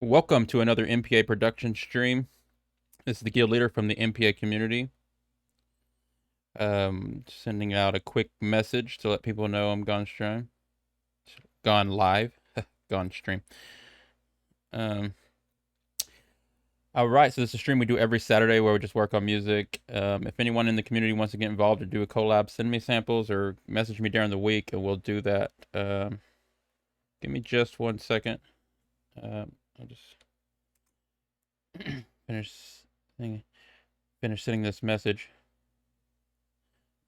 Welcome to another MPA Production stream. This is the guild leader from the MPA community. Sending out a quick message to let people know I'm gone stream. Gone live. Gone stream. All right, so this is a stream we do every Saturday where we just work on music. If anyone in the community wants to get involved or do a collab, send me samples or message me during the week and we'll do that. Give me just 1 second. I'll just finish sending this message.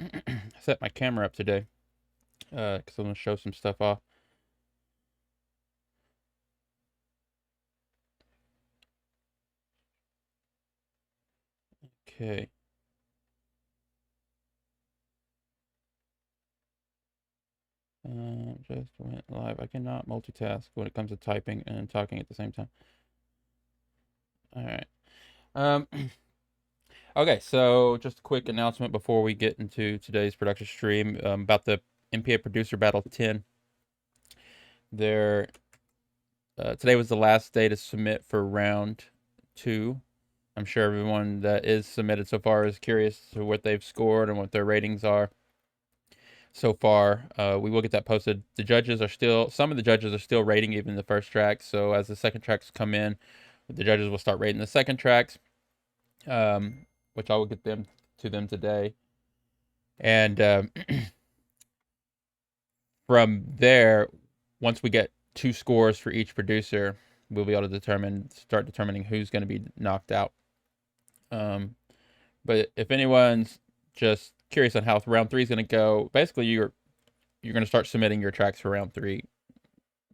I set my camera up today because I'm going to show some stuff off. Okay. Just went live. I cannot multitask when it comes to typing and talking at the same time. All right. Okay, so just a quick announcement before we get into today's production stream about the MPA Producer Battle 10. Today was the last day to submit for round 2. I'm sure everyone that is submitted so far is curious to what they've scored and what their ratings are so far. We will get that posted. Some of the judges are still rating even the first track. So as the second tracks come in, the judges will start rating the second tracks, which I will get to them today. And from there, once we get 2 scores for each producer, we'll be able to start determining who's going to be knocked out. But if anyone's just curious on how round 3 is going to go, basically you're going to start submitting your tracks for round 3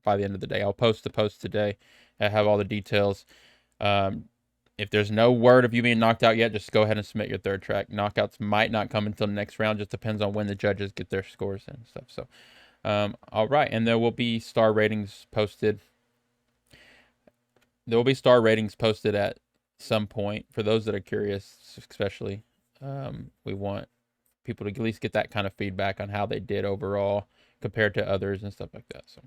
by the end of the day. I'll post the post today. I have all the details. If there's no word of you being knocked out yet, just go ahead and submit your third track. Knockouts might not come until the next round. Just depends on when the judges get their scores and stuff. So, all right. And there will be star ratings posted. There will be star ratings posted at some point for those that are curious, especially. We want people to at least get that kind of feedback on how they did overall compared to others and stuff like that. So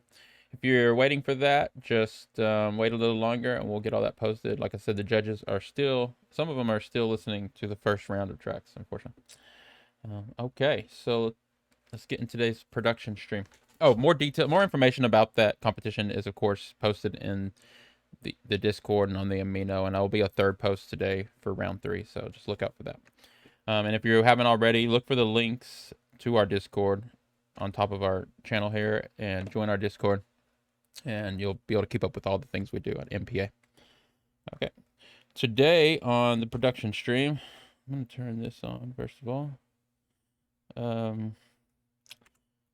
if you're waiting for that, just wait a little longer and we'll get all that posted. Like I said, the judges are some of them are still listening to the first round of tracks, unfortunately. Okay, so let's get in today's production stream. Oh, more information about that competition is, of course, posted in the Discord and on the Amino, and I will be a third post today for round 3, so just look out for that. And if you haven't already, look for the links to our Discord on top of our channel here and join our Discord, and you'll be able to keep up with all the things we do at MPA. Okay, today on the production stream, I'm going to turn this on first of all.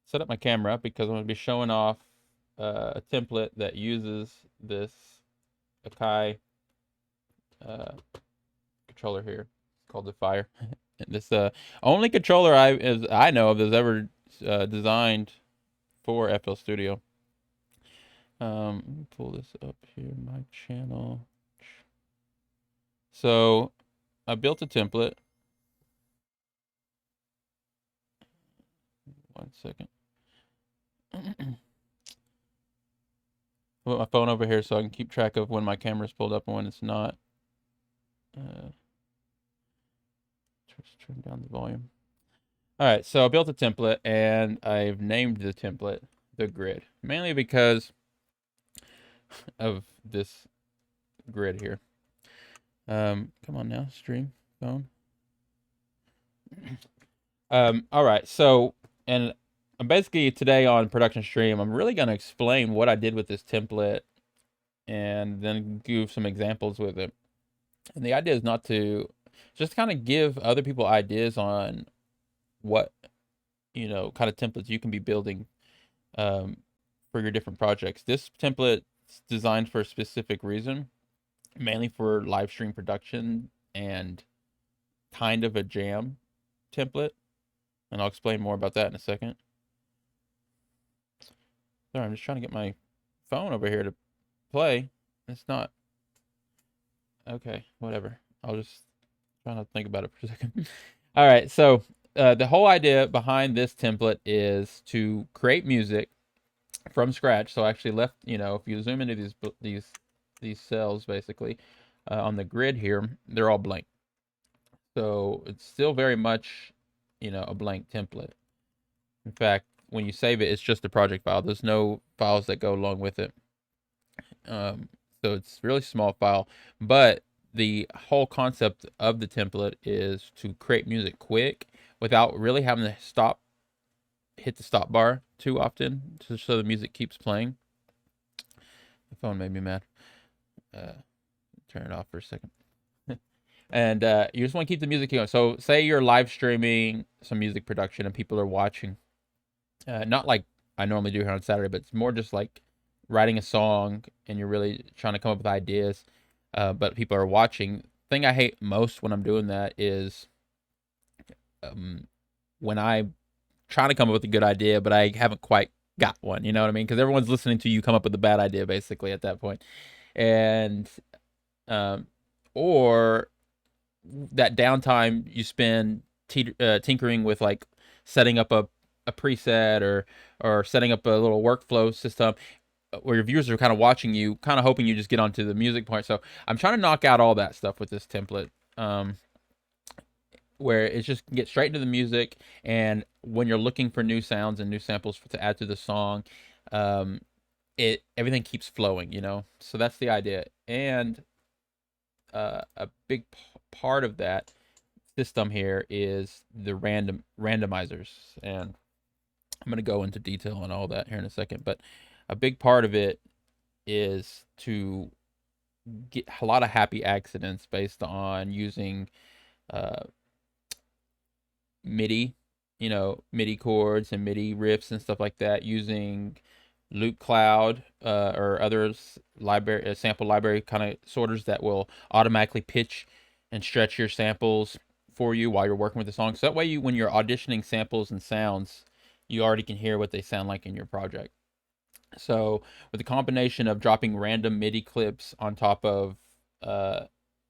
Set up my camera because I'm going to be showing off a template that uses this Akai controller here. It's called the Fire. This only controller I know of that's ever designed for FL Studio. Let me pull this up here, my channel. So I built a template. 1 second. Put my phone over here so I can keep track of when my camera's pulled up and when it's not. Just turn down the volume. All right, so I built a template and I've named the template the grid, mainly because of this grid here. Come on now, stream phone. All right, so and basically today on production stream, I'm really gonna explain what I did with this template and then give some examples with it. And the idea is not to just kind of give other people ideas on what kind of templates you can be building for your different projects. This template is designed for a specific reason, mainly for live stream production and kind of a jam template, and I'll explain more about that in a second. Sorry, I'm just trying to get my phone over here to play. It's not. Okay, whatever. I'll just try to think about it for a second. All right, so the whole idea behind this template is to create music from scratch. So I actually left, if you zoom into these these cells basically on the grid here, they're all blank. So it's still very much, a blank template. In fact, when you save it, it's just a project file. There's no files that go along with it. Um, so it's a really small file, but the whole concept of the template is to create music quick without really having to hit the stop bar too often, just so the music keeps playing. The phone made me mad. Uh, Turn it off for a second. And you just want to keep the music going. So say you're live streaming some music production and people are watching. Not like I normally do here on Saturday, but it's more just like writing a song and you're really trying to come up with ideas, but people are watching. Thing I hate most when I'm doing that is um, when I trying to come up with a good idea, but I haven't quite got one. You know what I mean? Because everyone's listening to you come up with a bad idea basically at that point, and um, or that downtime you spend tinkering with like setting up a preset or setting up a little workflow system where your viewers are kind of watching you, kind of hoping you just get onto the music part. So I'm trying to knock out all that stuff with this template. Where it's just get straight into the music, and when you're looking for new sounds and new samples to add to the song, um, it everything keeps flowing, So that's the idea, and a big part of that system here is the randomizers, and I'm going to go into detail on all that here in a second. But a big part of it is to get a lot of happy accidents based on using uh, MIDI, MIDI chords and MIDI riffs and stuff like that, using Loop Cloud or other library sample library kind of sorters that will automatically pitch and stretch your samples for you while you're working with the song. So that way, when you're auditioning samples and sounds, you already can hear what they sound like in your project. So with the combination of dropping random MIDI clips on top of uh,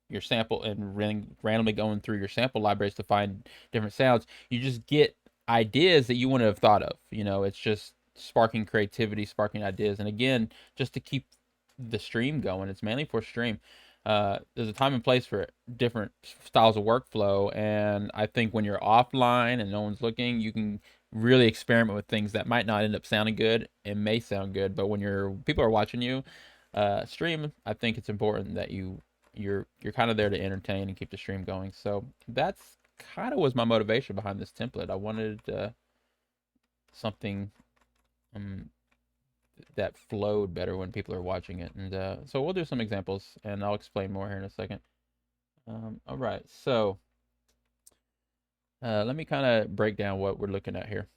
your sample and randomly going through your sample libraries to find different sounds, you just get ideas that you wouldn't have thought of. It's just sparking creativity, sparking ideas, and again, just to keep the stream going. It's mainly for stream. There's a time and place for different styles of workflow, and I think when you're offline and no one's looking, you can really experiment with things that might not end up sounding good. It may sound good, but when people are watching you stream, I think it's important that you're kind of there to entertain and keep the stream going. So that's kind of was my motivation behind this template. I wanted something um, that flowed better when people are watching it, and so we'll do some examples, and I'll explain more here in a second. All right, so let me kind of break down what we're looking at here.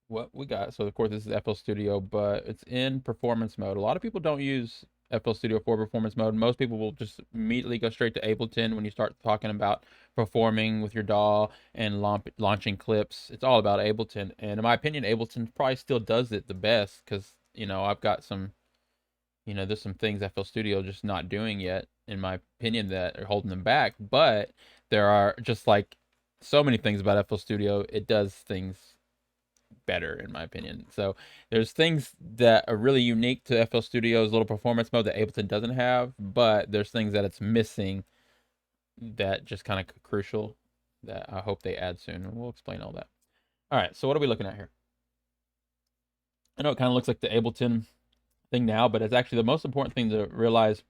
What we got. So of course this is FL Studio, but it's in performance mode. A lot of people don't use FL Studio for performance mode. Most people will just immediately go straight to Ableton when you start talking about performing with your DAW and launching clips. It's all about Ableton, and in my opinion, Ableton probably still does it the best because I've got some, there's some things FL Studio just not doing yet, in my opinion, that are holding them back. But there are, just like so many things about FL Studio, it does things better in my opinion. So there's things that are really unique to FL Studio's little performance mode that Ableton doesn't have, but there's things that it's missing that just kind of crucial that I hope they add soon, and we'll explain all that. All right, so what are we looking at here? I know it kind of looks like the Ableton thing now, but it's actually the most important thing to realize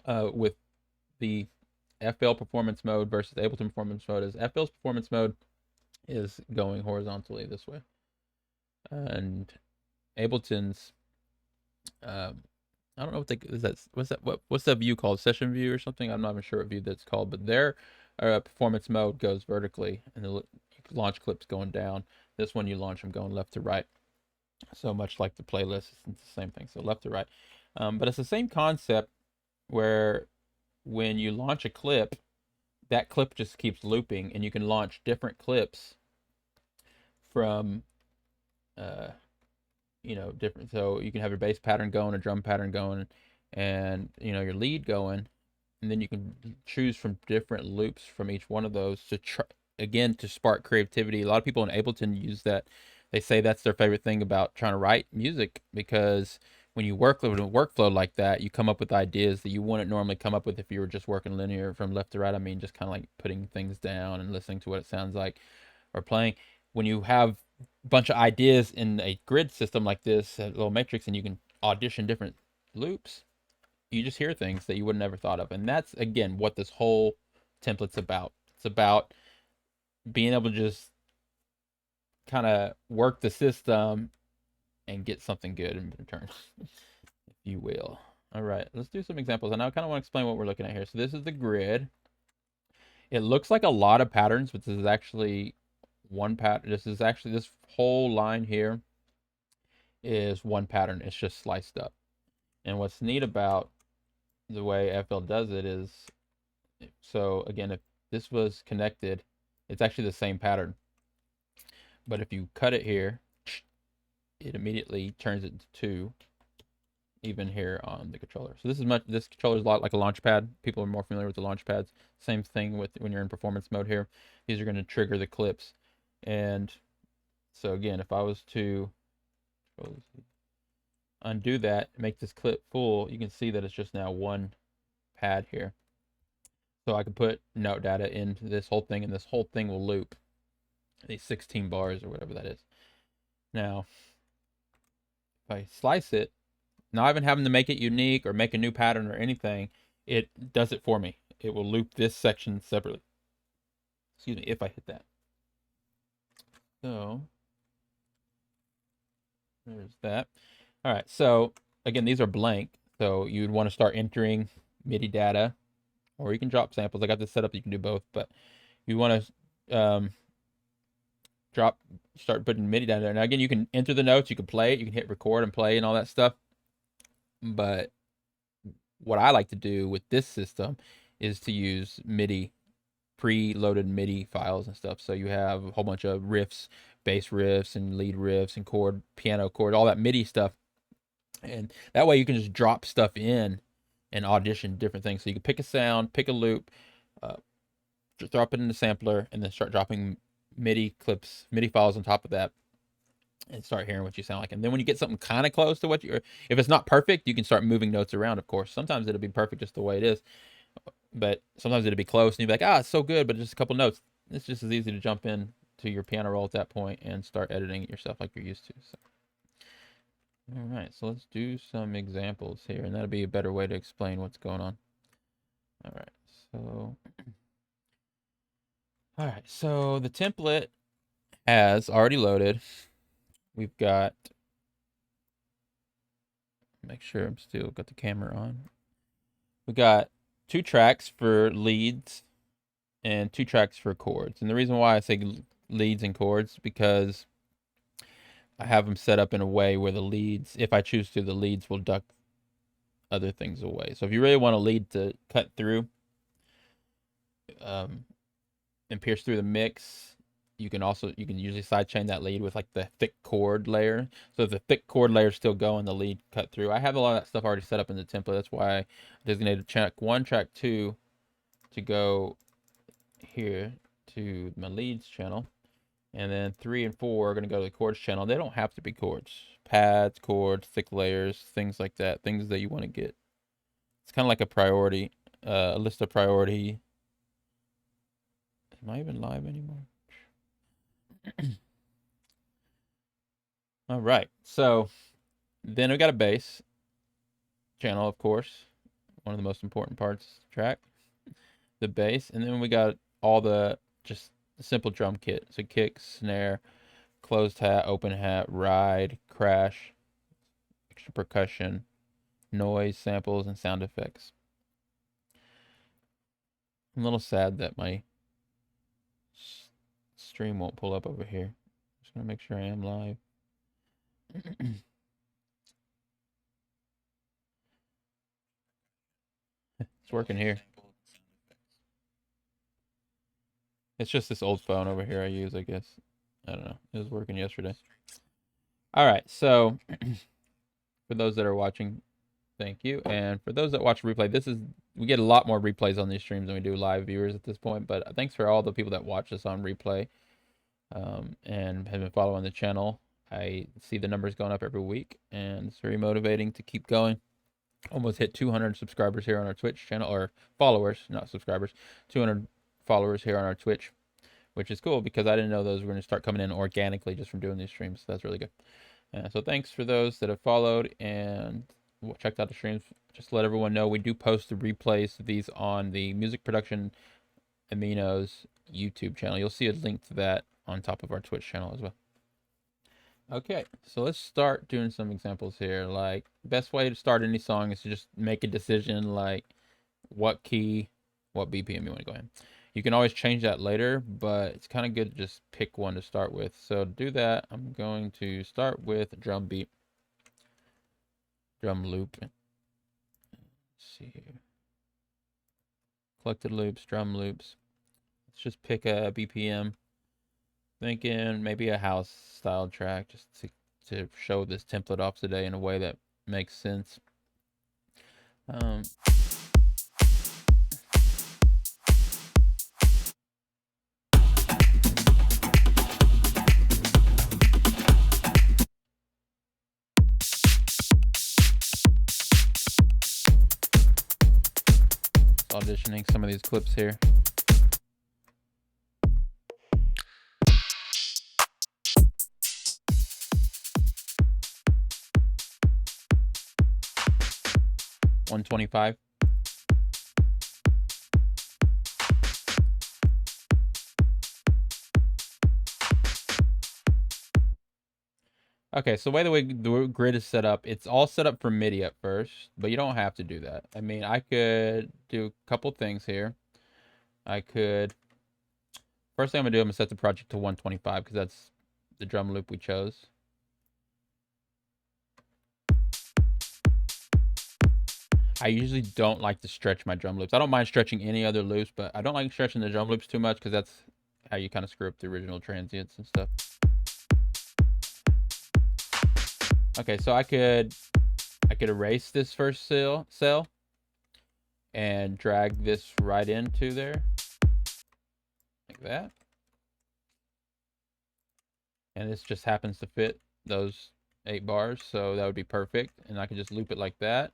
with the FL performance mode versus Ableton performance mode is FL's performance mode is going horizontally this way, and Ableton's I don't know what they is that what's that view called, session view or something. I'm not even sure what view that's called, but their performance mode goes vertically, and the launch clips going down. This one you launch them going left to right. So much like the playlist, it's the same thing. So left to right, but it's the same concept where when you launch a clip, that clip just keeps looping, and you can launch different clips from uh, different. So you can have your bass pattern going, a drum pattern going, and your lead going, and then you can choose from different loops from each one of those to try again to spark creativity. A lot of people in Ableton use that. They say that's their favorite thing about trying to write music, because when you work with a workflow like that, you come up with ideas that you wouldn't normally come up with if you were just working linear from left to right. I mean, just kind of like putting things down and listening to what it sounds like or playing. When you have a bunch of ideas in a grid system like this, a little matrix, and you can audition different loops, you just hear things that you would never thought of. And that's, again, what this whole template's about. It's about being able to just kind of work the system and get something good in return, if you will. All right, let's do some examples. And I kind of want to explain what we're looking at here. So this is the grid. It looks like a lot of patterns, but this is actually one pattern. This whole line here is one pattern. It's just sliced up. And what's neat about the way FL does it is, so again, if this was connected, it's actually the same pattern. But if you cut it here, it immediately turns it to 2, even here on the controller. So this controller is a lot like a launch pad. People are more familiar with the launch pads. Same thing with when you're in performance mode here. These are going to trigger the clips. And so again, if I was to undo that, make this clip full, you can see that it's just now one pad here. So I can put note data into this whole thing, and this whole thing will loop these 16 bars or whatever that is. Now, if I slice it, not even having to make it unique or make a new pattern or anything, it does it for me. It will loop this section separately. Excuse me, if I hit that. So, there's that. All right, so again, these are blank. So you'd want to start entering MIDI data, or you can drop samples. I got this set up, you can do both, but you want to start putting MIDI data there. Now again, you can enter the notes, you can play it, you can hit record and play and all that stuff. But what I like to do with this system is to use MIDI, preloaded MIDI files and stuff. So you have a whole bunch of riffs, bass riffs and lead riffs and chord, piano chord, all that MIDI stuff. And that way you can just drop stuff in and audition different things. So you can pick a sound, pick a loop, drop it in the sampler, and then start dropping MIDI clips, MIDI files on top of that, and start hearing what you sound like. And then when you get something kind of close to what you're, if it's not perfect, you can start moving notes around, of course. Sometimes it'll be perfect just the way it is, but sometimes it'll be close, and you'll be like, it's so good, but just a couple notes. It's just as easy to jump in to your piano roll at that point and start editing it yourself like you're used to. So. All right, so let's do some examples here, and that'll be a better way to explain what's going on. All right, so the template has already loaded. We've got, make sure I'm still got the camera on. We got 2 tracks for leads and 2 tracks for chords. And the reason why I say leads and chords, because I have them set up in a way where the leads, if I choose to, the leads will duck other things away. So if you really want a lead to cut through and pierce through the mix, you can usually sidechain that lead with like the thick chord layer. So if the thick chord layer is still going, the lead cut through. I have a lot of that stuff already set up in the template. That's why I designated track 1, track 2 to go here to my leads channel. And then 3 and 4 are going to go to the chords channel. They don't have to be chords. Pads, chords, thick layers, things like that. Things that you want to get. It's kind of like a priority, a list of priority. Am I even live anymore? All right. So then we got a bass channel, of course. One of the most important parts of the track. The bass. And then we got all the just the simple drum kit. So kick, snare, closed hat, open hat, ride, crash, extra percussion, noise, samples, and sound effects. I'm a little sad that my stream won't pull up over here. Just gonna make sure I am live. It's working here. It's just this old phone over here I use, I guess. I don't know. It was working yesterday. All right, so for those that are watching, thank you. And for those that watch replay, we get a lot more replays on these streams than we do live viewers at this point. But thanks for all the people that watch us on replay and have been following the channel. I see the numbers going up every week, and it's very motivating to keep going. Almost hit 200 subscribers here on our Twitch channel, or followers, not subscribers. 200 followers here on our Twitch, which is cool because I didn't know those were going to start coming in organically just from doing these streams. So that's really good. So thanks for those that have followed and checked out the streams. Just to let everyone know, we do post the replays of these on the Music Production Aminos YouTube channel. You'll see a link to that on top of our Twitch channel as well. Okay, so let's start doing some examples here. Like, best way to start any song is to just make a decision, like what key, what BPM you want to go in. You can always change that later, but it's kind of good to just pick one to start with. So to do that, I'm going to start with drum beat, drum loop. Let's see here. Collected loops, drum loops. Let's just pick a BPM. Thinking maybe a house style track just to show this template off today in a way that makes sense. Auditioning some of these clips here. $125. Okay, so the way the grid is set up, it's all set up for MIDI at first, but you don't have to do that. I mean, I could do a couple things here. First thing I'm gonna do, I'm gonna set the project to 125 because that's the drum loop we chose. I usually don't like to stretch my drum loops. I don't mind stretching any other loops, but I don't like stretching the drum loops too much because that's how you kind of screw up the original transients and stuff. Okay, so I could erase this first cell and drag this right into there like that. And this just happens to fit those 8 bars, so that would be perfect. And I can just loop it like that.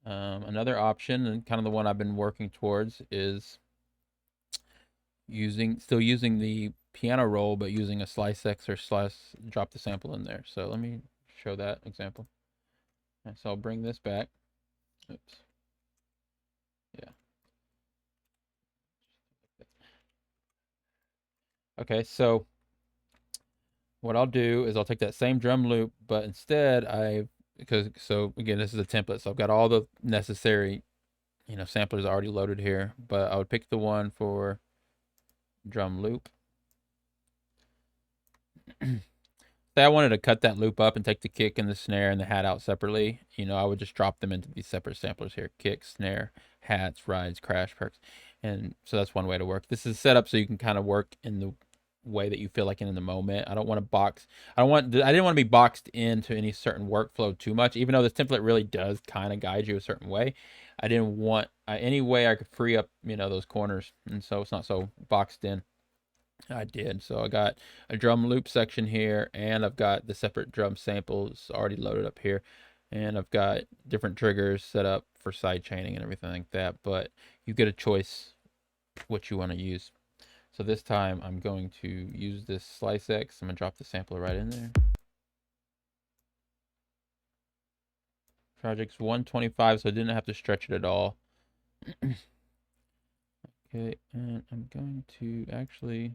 Another option, and kind of the one I've been working towards, is still using the piano roll, but using a slice X or drop the sample in there. So let me show that example. And so I'll bring this back. Oops. Yeah. Okay, so what I'll do is I'll take that same drum loop, but instead so again, this is a template, so I've got all the necessary, samplers already loaded here, but I would pick the one for drum loop. Say I wanted to cut that loop up and take the kick and the snare and the hat out separately, I would just drop them into these separate samplers here: kick, snare, hats, rides, crash, perks. And so that's one way to work. This is set up so you can kind of work in the way that you feel like in the moment. I don't want to box. I didn't want to be boxed into any certain workflow too much, even though this template really does kind of guide you a certain way. I didn't want any way I could free up, those corners, and so it's not so boxed in. I did. So I got a drum loop section here, and I've got the separate drum samples already loaded up here, and I've got different triggers set up for side chaining and everything like that, but you get a choice what you want to use. So this time I'm going to use this slice X. I'm going to drop the sampler right in there. Project's 125, so I didn't have to stretch it at all. Okay, and I'm going to actually...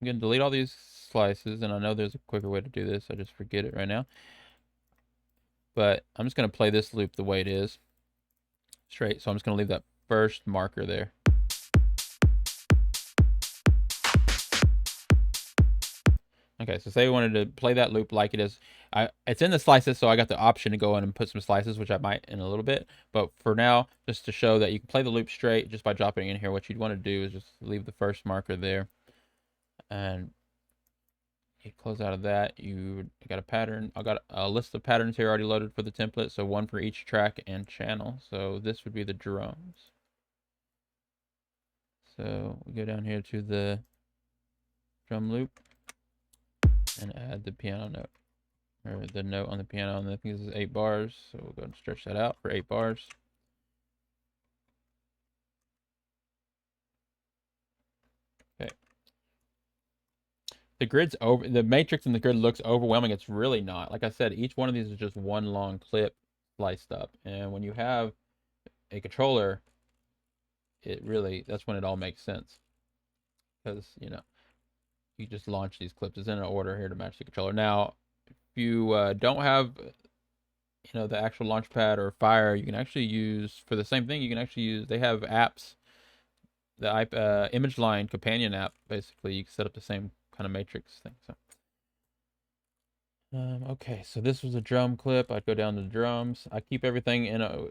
I'm going to delete all these slices, and I know there's a quicker way to do this. I just forget it right now. But I'm just going to play this loop the way it is. Straight, so I'm just going to leave that first marker there. Okay, so say we wanted to play that loop like it is. It's in the slices, so I got the option to go in and put some slices, which I might in a little bit. But for now, just to show that you can play the loop straight just by dropping in here, what you'd want to do is just leave the first marker there. And you close out of that. You got a pattern. I got a list of patterns here already loaded for the template, so one for each track and channel. So this would be the drums. So we go down here to the drum loop and add the piano note, or the note on the piano, and I think this is 8 bars, so we'll go and stretch that out for 8 bars. Okay. The matrix in the grid looks overwhelming. It's really not. Like I said, each one of these is just one long clip sliced up, and when you have a controller, that's when it all makes sense, because you just launch these clips. It's in an order here to match the controller. Now, if you don't have the actual launch pad or Fire, you can actually use, for the same thing, they have apps, the image line companion app. Basically, you can set up the same kind of matrix thing. So okay, so this was a drum clip. I'd go down to the drums. I keep everything in a,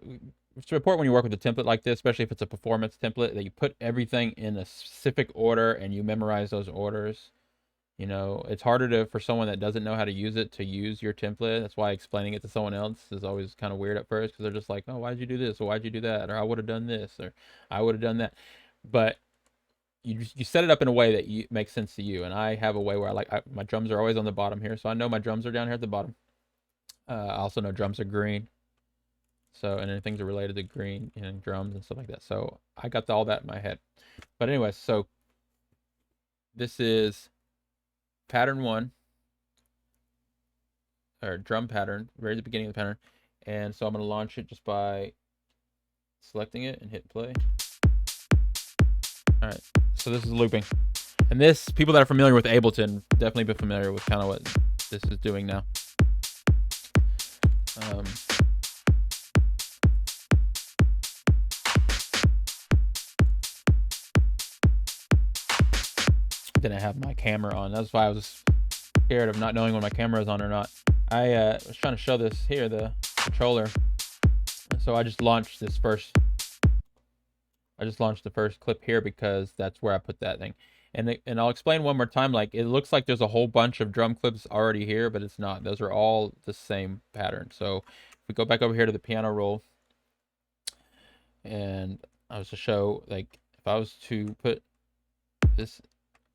it's important when you work with a template like this, especially if it's a performance template, that you put everything in a specific order and you memorize those orders. It's harder for someone that doesn't know how to use it to use your template. That's why explaining it to someone else is always kind of weird at first, because they're just like, oh, why'd you do this? Or why'd you do that? Or I would have done this, or I would have done that. But you set it up in a way that makes sense to you. And I have a way where my drums are always on the bottom here. So I know my drums are down here at the bottom. I also know drums are green. So, and then things are related to green and drums and stuff like that. So I got all that in my head. But anyway, so this is pattern 1, or drum pattern, right at the beginning of the pattern. And so I'm going to launch it just by selecting it and hit play. All right, so this is looping. And this, people that are familiar with Ableton definitely be familiar with kind of what this is doing now. Didn't have my camera on. That's why I was scared of not knowing when my camera is on or not. I was trying to show this here, the controller. So I just launched the first clip here because that's where I put that thing. And I'll explain one more time. Like, it looks like there's a whole bunch of drum clips already here, but it's not. Those are all the same pattern. So if we go back over here to the piano roll, and I was to show, like, if I was to put this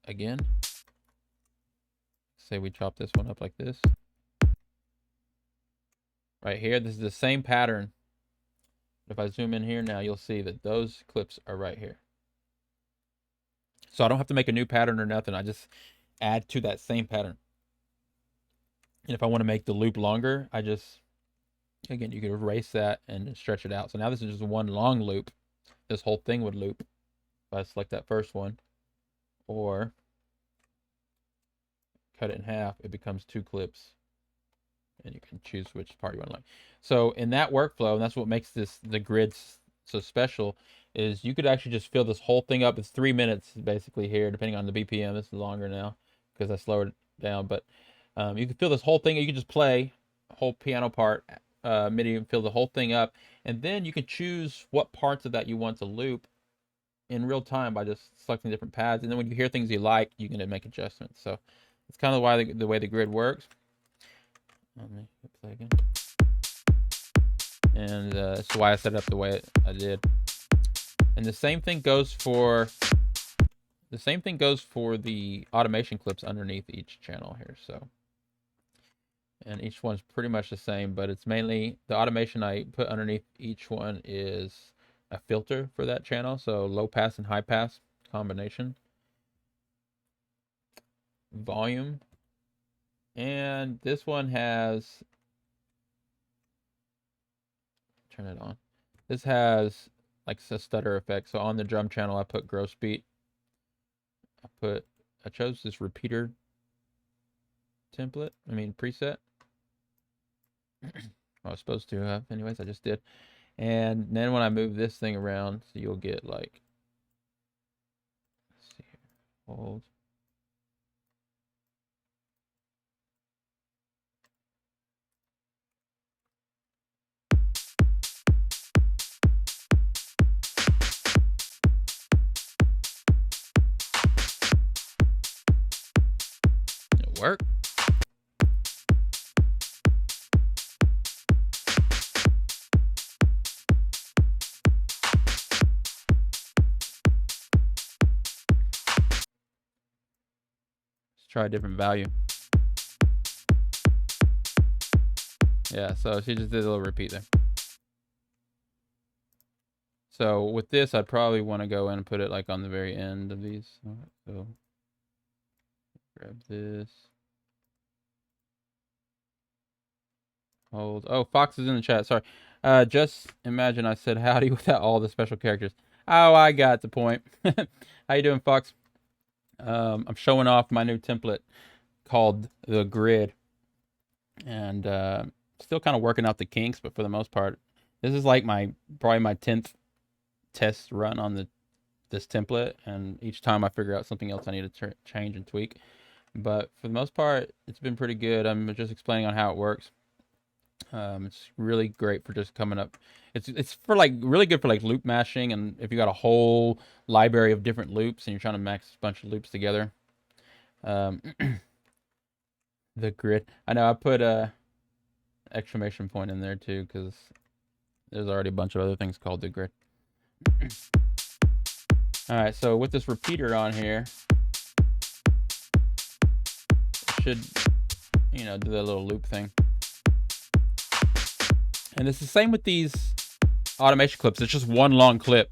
again, say we chop this one up like this. Right here, this is the same pattern. If I zoom in here now, you'll see that those clips are right here. So I don't have to make a new pattern or nothing. I just add to that same pattern. And if I want to make the loop longer, again, you could erase that and stretch it out. So now this is just one long loop. This whole thing would loop if I select that first one, or cut it in half, it becomes 2 clips. And you can choose which part you want to like. So in that workflow, and that's what makes the grid so special, is you could actually just fill this whole thing up. It's 3 minutes basically here, depending on the BPM. This is longer now because I slowed it down. But you can fill this whole thing. You can just play a whole piano part, MIDI, and fill the whole thing up. And then you can choose what parts of that you want to loop in real time by just selecting different pads. And then when you hear things you like, you can make adjustments. So it's kind of why the way the grid works. Let me play again. And that's why I set it up the way I did. And the same thing goes for the automation clips underneath each channel here. So, and each one's pretty much the same, but it's mainly the automation I put underneath each one is a filter for that channel. So low pass and high pass combination. Volume. And this one has, turn it on. This has like a stutter effect. So on the drum channel, I put gross beat. I chose this repeater preset. I was supposed to have, anyways, I just did. And then when I move this thing around, so you'll get like, let's see here, hold. It'll work. try a different value. Yeah, so she just did a little repeat there. So with this, I'd probably want to go in and put it like on the very end of these. So grab this. Hold. Oh, Fox is in the chat. Sorry. Just imagine I said howdy without all the special characters. Oh, I got the point. How you doing, Fox? I'm showing off my new template called the grid, and still kind of working out the kinks, but for the most part, this is like probably my 10th test run on this template, and each time I figure out something else I need to change and tweak. But for the most part, it's been pretty good. I'm just explaining on how it works. It's really great for just coming up. It's for like really good for like loop mashing, and if you got a whole library of different loops and you're trying to max a bunch of loops together. The grid. I know I put a exclamation point in there too because there's already a bunch of other things called the grid. All right, so with this repeater on here, it should, do the little loop thing. And it's the same with these automation clips. It's just one long clip.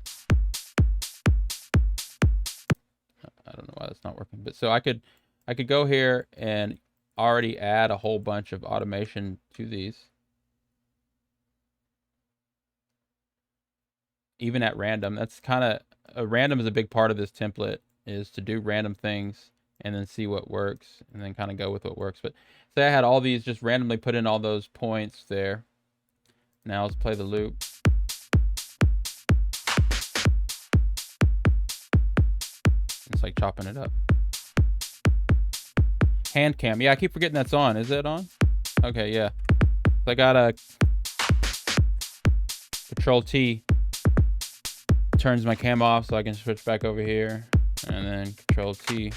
I don't know why that's not working, but so I could go here and already add a whole bunch of automation to these. Even at random, that's kind of random is a big part of this template, is to do random things and then see what works and then kind of go with what works. But say I had all these, just randomly put in all those points there. Now let's play the loop. It's like chopping it up. Hand cam. Yeah, I keep forgetting that's on. Is it on? Okay, yeah. So I got a Control T. Turns my cam off so I can switch back over here. And then Control T.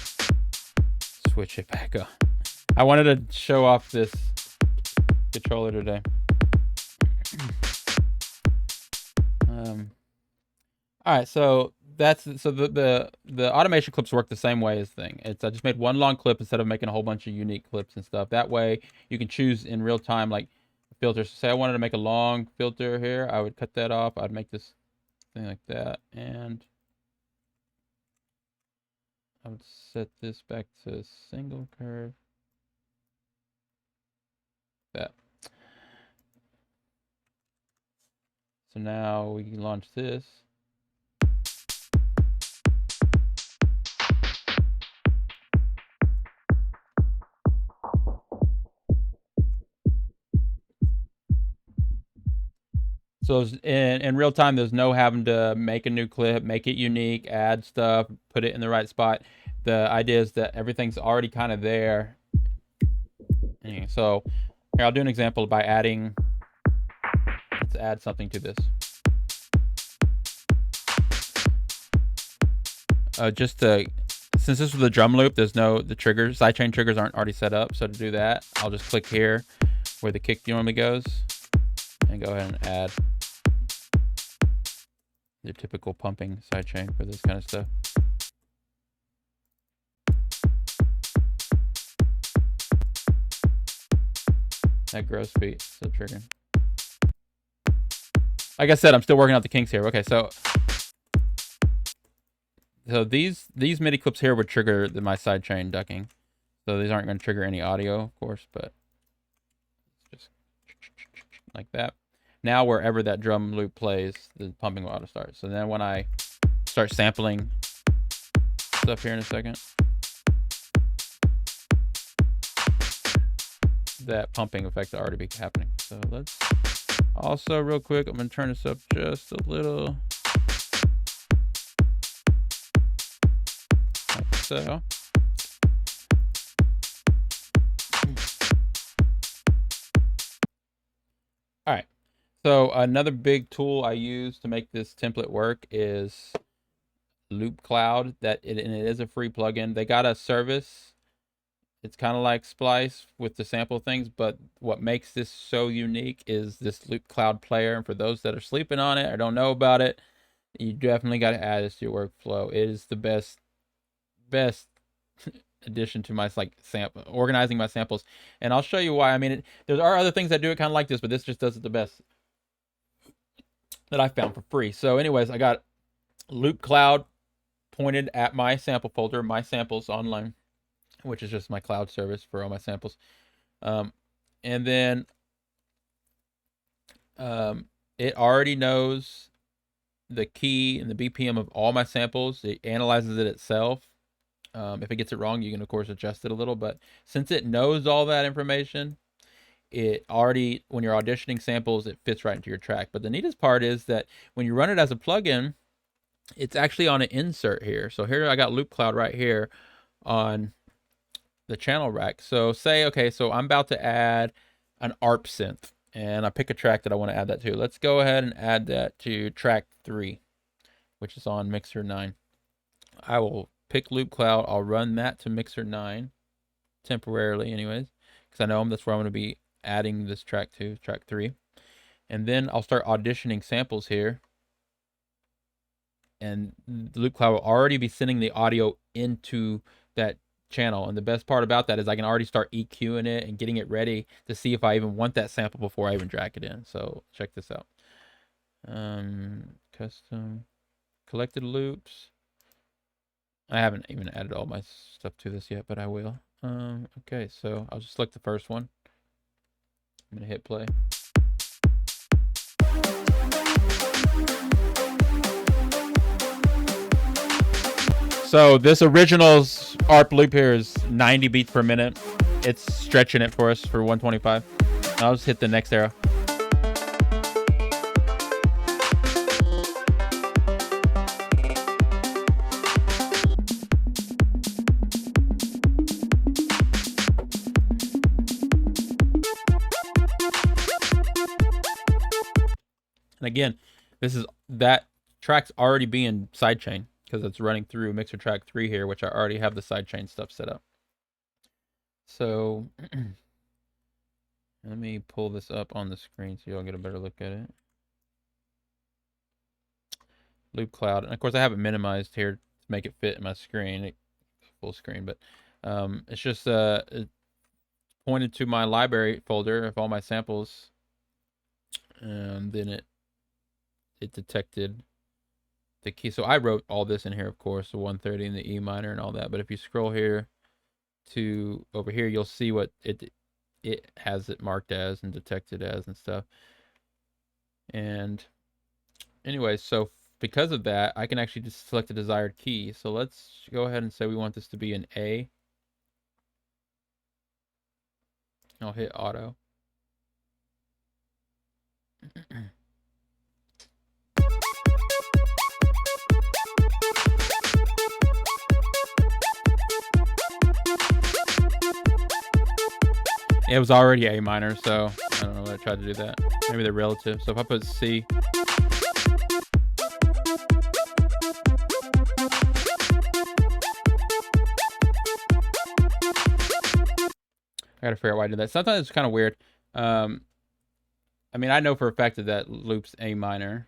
Switch it back on. I wanted to show off this controller today. All right, so the automation clips work the same way as thing. I just made one long clip instead of making a whole bunch of unique clips and stuff. That way you can choose in real time, like filters. Say I wanted to make a long filter here, I would cut that off. I'd make this thing like that, and I would set this back to single curve. That. So now we can launch this. So in real time, there's no having to make a new clip, make it unique, add stuff, put it in the right spot. The idea is that everything's already kind of there. Anyway, so here, I'll do an example by adding, let's add something to this. Since this was the drum loop, there's the triggers, sidechain triggers aren't already set up. So to do that, I'll just click here where the kick normally goes and go ahead and add the typical pumping sidechain for this kind of stuff. That gross beat still triggering. Like I said, I'm still working out the kinks here. Okay, so these MIDI clips here would trigger my sidechain ducking. So these aren't going to trigger any audio, of course, but just like that. Now wherever that drum loop plays, the pumping will auto start. So then when I start sampling stuff here in a second, that pumping effect will already be happening. So let's also real quick, I'm going to turn this up just a little. Like so. All right. So another big tool I use to make this template work is Loop Cloud. And it is a free plugin. They got a service. It's kind of like Splice with the sample things, but what makes this so unique is this Loop Cloud player. And for those that are sleeping on it or don't know about it, you definitely got to add this to your workflow. It is the best addition to my like sample organizing my samples, and I'll show you why. I mean, there are other things that do it kind of like this, but this just does it the best that I found for free. So, anyways, I got Loop Cloud pointed at my sample folder, my samples online, which is just my cloud service for all my samples. And then it already knows the key and the BPM of all my samples. It analyzes it itself. If it gets it wrong, you can, of course, adjust it a little. But since it knows all that information, it already, when you're auditioning samples, it fits right into your track. But the neatest part is that when you run it as a plugin, it's actually on an insert here. So here I got Loop Cloud right here on the channel rack. So say, okay, so I'm about to add an ARP synth, and I pick a track that I want to add that to. Let's go ahead and add that to track 3, which is on Mixer 9. I will pick Loop Cloud. I'll run that to Mixer 9 temporarily anyways, because I know that's where I'm going to be adding this track to, track 3. And then I'll start auditioning samples here. And the Loop Cloud will already be sending the audio into that channel. And the best part about that is I can already start EQing it and getting it ready to see if I even want that sample before I even drag it in. So check this out. Custom collected loops. I haven't even added all my stuff to this yet, but I will. Okay, so I'll just select the first one. I'm gonna hit play. So this original's ARP loop here is 90 beats per minute. It's stretching it for us for 125. I'll just hit the next arrow. And again, that track's already being sidechained because it's running through Mixer track 3 here, which I already have the sidechain stuff set up. So let me pull this up on the screen so y'all get a better look at it. Loop Cloud, and of course I have it minimized here to make it fit in my screen, full screen, but it's just it's pointed to my library folder of all my samples, and then it detected the key. So I wrote all this in here, of course, the 130 and the E minor and all that. But if you scroll here to over here, you'll see what it has it marked as and detected as and stuff. And anyway, so because of that, I can actually just select the desired key. So let's go ahead and say we want this to be an A. I'll hit auto. It was already A minor, so I don't know why I tried to do that. Maybe they're relative. So if I put C, I gotta figure out why I did that. Sometimes it's kind of weird. I mean, I know for a fact that that loop's A minor.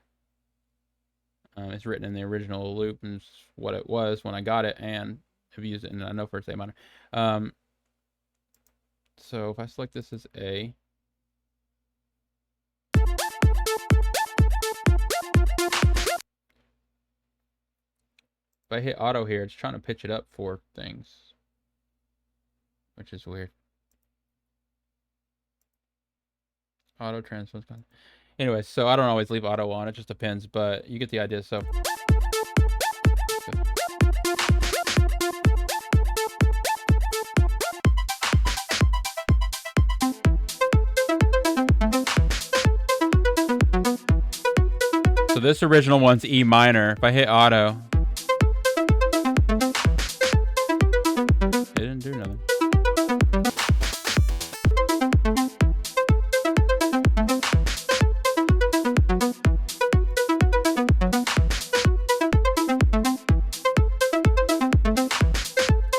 It's written in the original loop and it's what it was when I got it, and I've used it, and I know for it's A minor. So if I select this as A, if I hit auto here, it's trying to pitch it up for things, which is weird. Auto transfer. Anyway, so I don't always leave auto on. It just depends, but you get the idea. So this original one's E minor. If I hit auto, it didn't do nothing.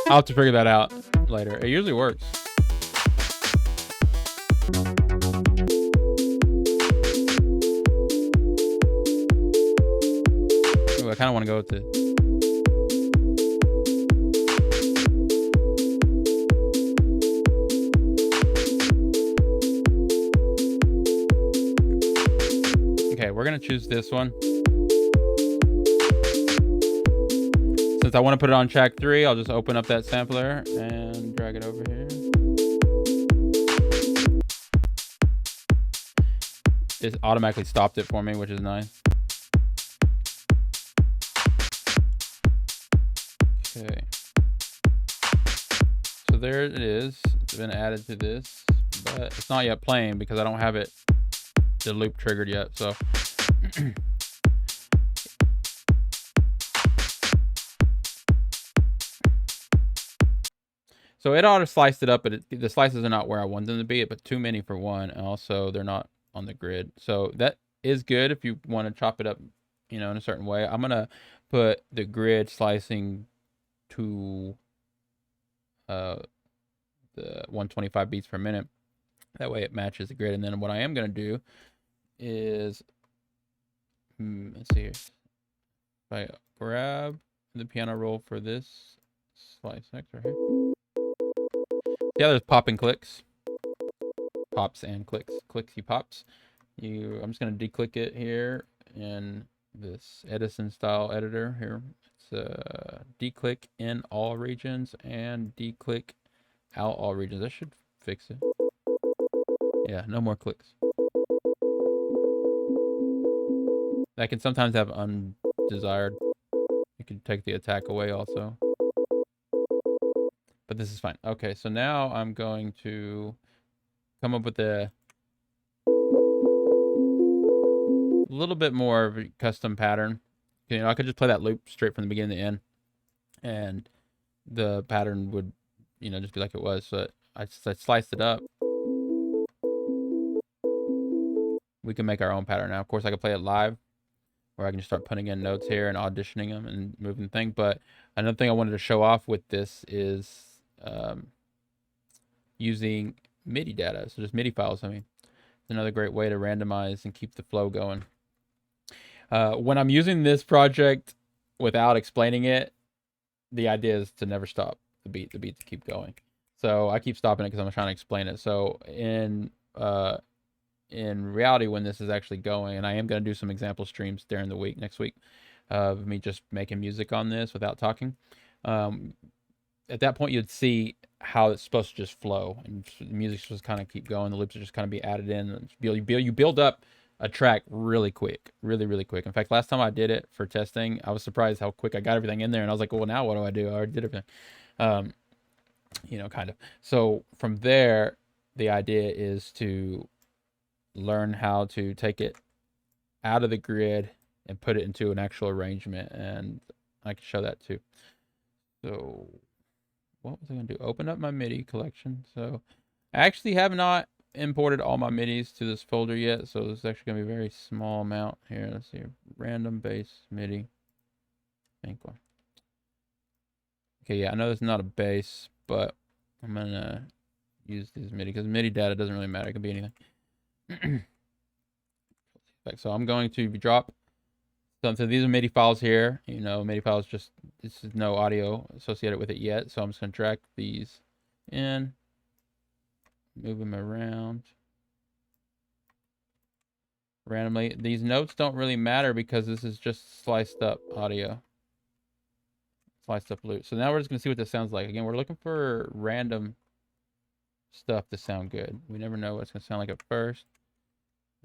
I'll have to figure that out later. It usually works. Ooh, I kind of want to go with it. going to choose this one. Since I want to put it on track 3, I'll just open up that sampler and drag it over here. It automatically stopped it for me, which is nice. Okay. So there it is. It's been added to this, but it's not yet playing because I don't have it, the loop triggered yet. So so it auto sliced it up, but the slices are not where I want them to be, but too many for one. And also they're not on the grid. So that is good if you want to chop it up, you know, in a certain way. I'm going to put the grid slicing to the 125 beats per minute. That way it matches the grid. And then what I am going to do is, let's see here. If I grab the piano roll for this slice next right here. Yeah, there's pop and clicks. Pops and clicks. Clicksy pops. I'm just going to declick it here in this Edison style editor here. It's declick in all regions and declick out all regions. That should fix it. Yeah, no more clicks. That can sometimes have undesired. You can take the attack away also. But this is fine. Okay, so now I'm going to come up with a little bit more of a custom pattern. You know, I could just play that loop straight from the beginning to the end, and the pattern would, you know, just be like it was. So I sliced it up. We can make our own pattern now. Of course, I could play it live, or I can just start putting in notes here and auditioning them and moving the thing. But another thing I wanted to show off with this is using MIDI data. So just MIDI files. I mean, it's another great way to randomize and keep the flow going. When I'm using this project without explaining it, the idea is to never stop the beat to keep going. So I keep stopping it because I'm trying to explain it. So in reality, when this is actually going, and I am going to do some example streams during the week, next week, of me just making music on this without talking. At that point, you'd see how it's supposed to just flow, and the music's supposed to kind of keep going. The loops are just kind of be added in. You build up a track really quick, really quick. In fact, last time I did it for testing, I was surprised how quick I got everything in there, and I was like, well, now what do I do? I already did everything. You know, kind of. So from there, the idea is to learn how to take it out of the grid and put it into an actual arrangement, and I can show that too. So what was I going to do? Open up my MIDI collection. So I actually have not imported all my MIDIs to this folder yet, so this is actually going to be a very small amount here. Let's see, random bass MIDI. Okay, yeah, I know this is not a bass, but I'm going to use these MIDI because MIDI data doesn't really matter. It can be anything. So I'm going to drop. So these are MIDI files here. You know, MIDI files just, this is no audio associated with it yet. So I'm just going to drag these in, move them around randomly. These notes don't really matter because this is just sliced up audio. Sliced up loop. So now we're just going to see what this sounds like. Again, we're looking for random stuff to sound good. We never know what it's going to sound like at first.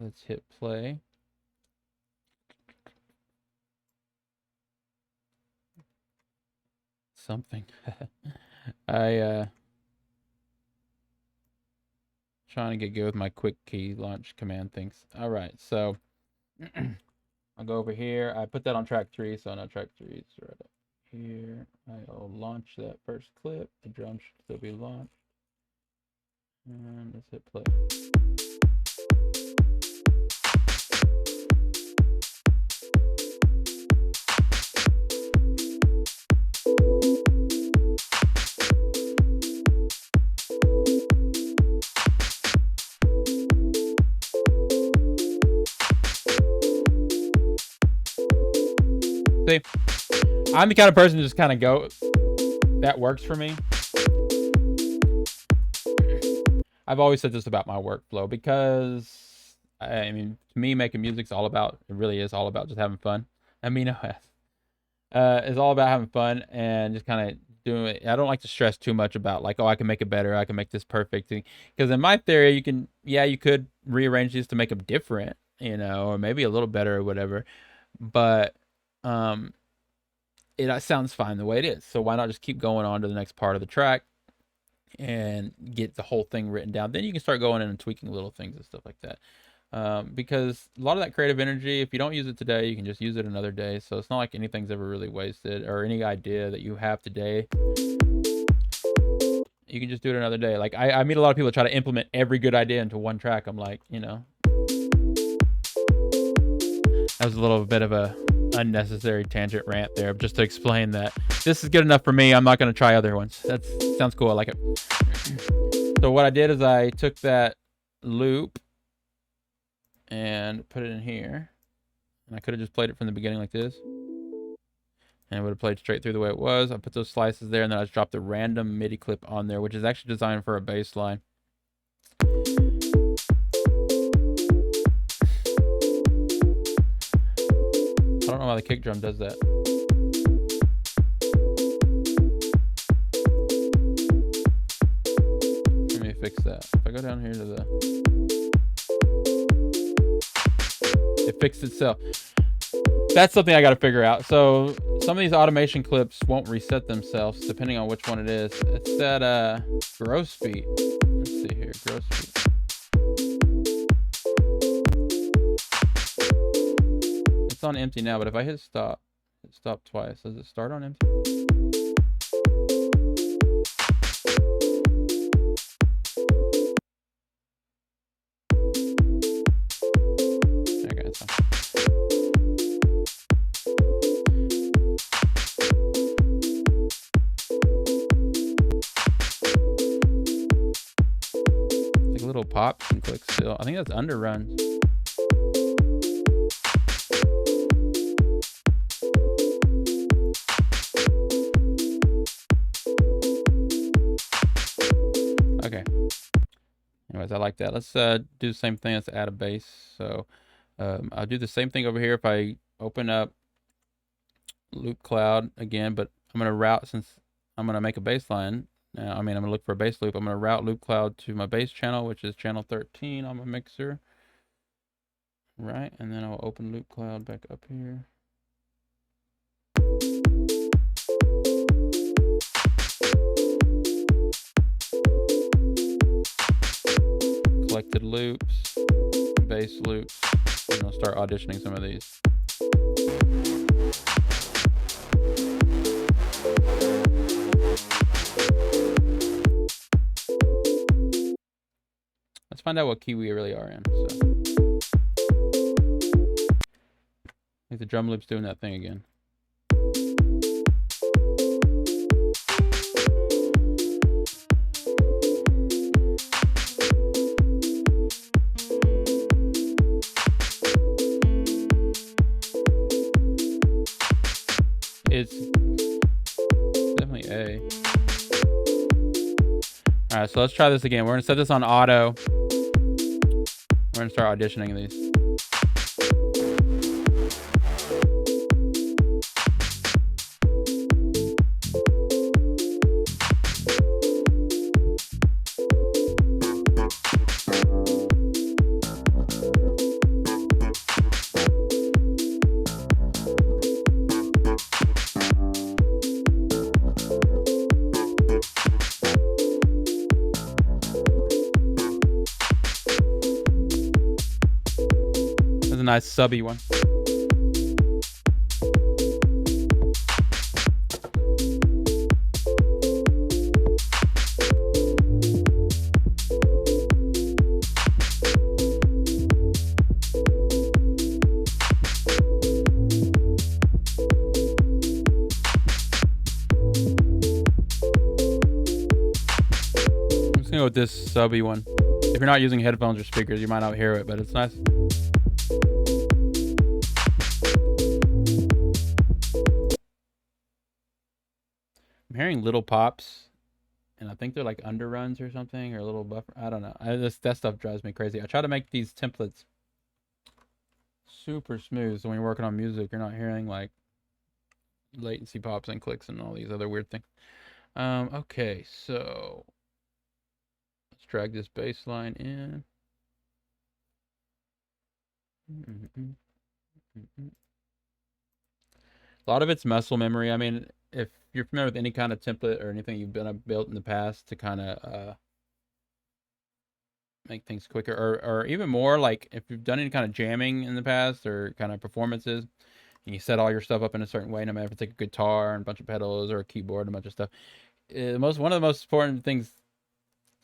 Let's hit play. Something. Trying to get good with my quick key launch command things. All right, so I'll go over here. I put that on track 3, so now track 3 is right up here. I'll launch that first clip. The drum should still be launched. And let's hit play. See, I'm the kind of person to just kind of go, that works for me. I've always said this about my workflow because I mean, to me, making music's all about. It really is all about just having fun. Amino acid. It's all about having fun and just kind of doing it. I don't like to stress too much about like, oh, I can make it better. I can make this perfect. Because in my theory, you can, yeah, you could rearrange these to make them different, or maybe a little better or whatever. But um, it sounds fine the way it is. So why not just keep going on to the next part of the track and get the whole thing written down? Then you can start going in and tweaking little things and stuff like that. Because a lot of that creative energy, if you don't use it today, you can just use it another day. So it's not like anything's ever really wasted, or any idea that you have today, you can just do it another day. Like I meet a lot of people that try to implement every good idea into one track. I'm like, that was a little bit of a unnecessary tangent rant there, just to explain that this is good enough for me. I'm not going to try other ones. That sounds cool. I like it. So what I did is I took that loop and put it in here, and I could have just played it from the beginning like this, and it would have played straight through the way it was. I put those slices there, and then I just dropped a random MIDI clip on there, which is actually designed for a bass line. I don't know why the kick drum does that. Let me fix that. If I go down here to it fixed itself. That's something I got to figure out. So some of these automation clips won't reset themselves depending on which one it is. It's that gross beat. Let's see here, gross beat. It's on empty now, but if I hit stop twice. Does it start on empty? Okay, it's fine. It's like little pops and clicks still. I think that's underruns. Okay. Anyways, I like that. Let's do the same thing. Let's add a bass. So I'll do the same thing over here. If I open up loop cloud again, but I'm going to route, since I'm going to make a bass line. I'm going to look for a bass loop. I'm going to route loop cloud to my bass channel, which is channel 13 on my mixer. Right. And then I'll open loop cloud back up here. Collected loops, bass loops, and I'll start auditioning some of these. Let's find out what key we really are in. So, I think the drum loop's doing that thing again. It's definitely A. All right, so let's try this again. We're gonna set this on auto. We're gonna start auditioning these. Nice subby one. I'm just gonna go with this subby one. If you're not using headphones or speakers, you might not hear it, but it's nice. I'm hearing little pops, and I think they're like underruns or something, or a little buffer. I don't know. That stuff drives me crazy. I try to make these templates super smooth. So when you're working on music, you're not hearing like latency pops and clicks and all these other weird things. Okay, so let's drag this bass line in. A lot of it's muscle memory. I mean, if you're familiar with any kind of template or anything you've been built in the past to kind of make things quicker, or even more, like if you've done any kind of jamming in the past or kind of performances, and you set all your stuff up in a certain way, no matter if it's like a guitar and a bunch of pedals or a keyboard and a bunch of stuff. One of the most important things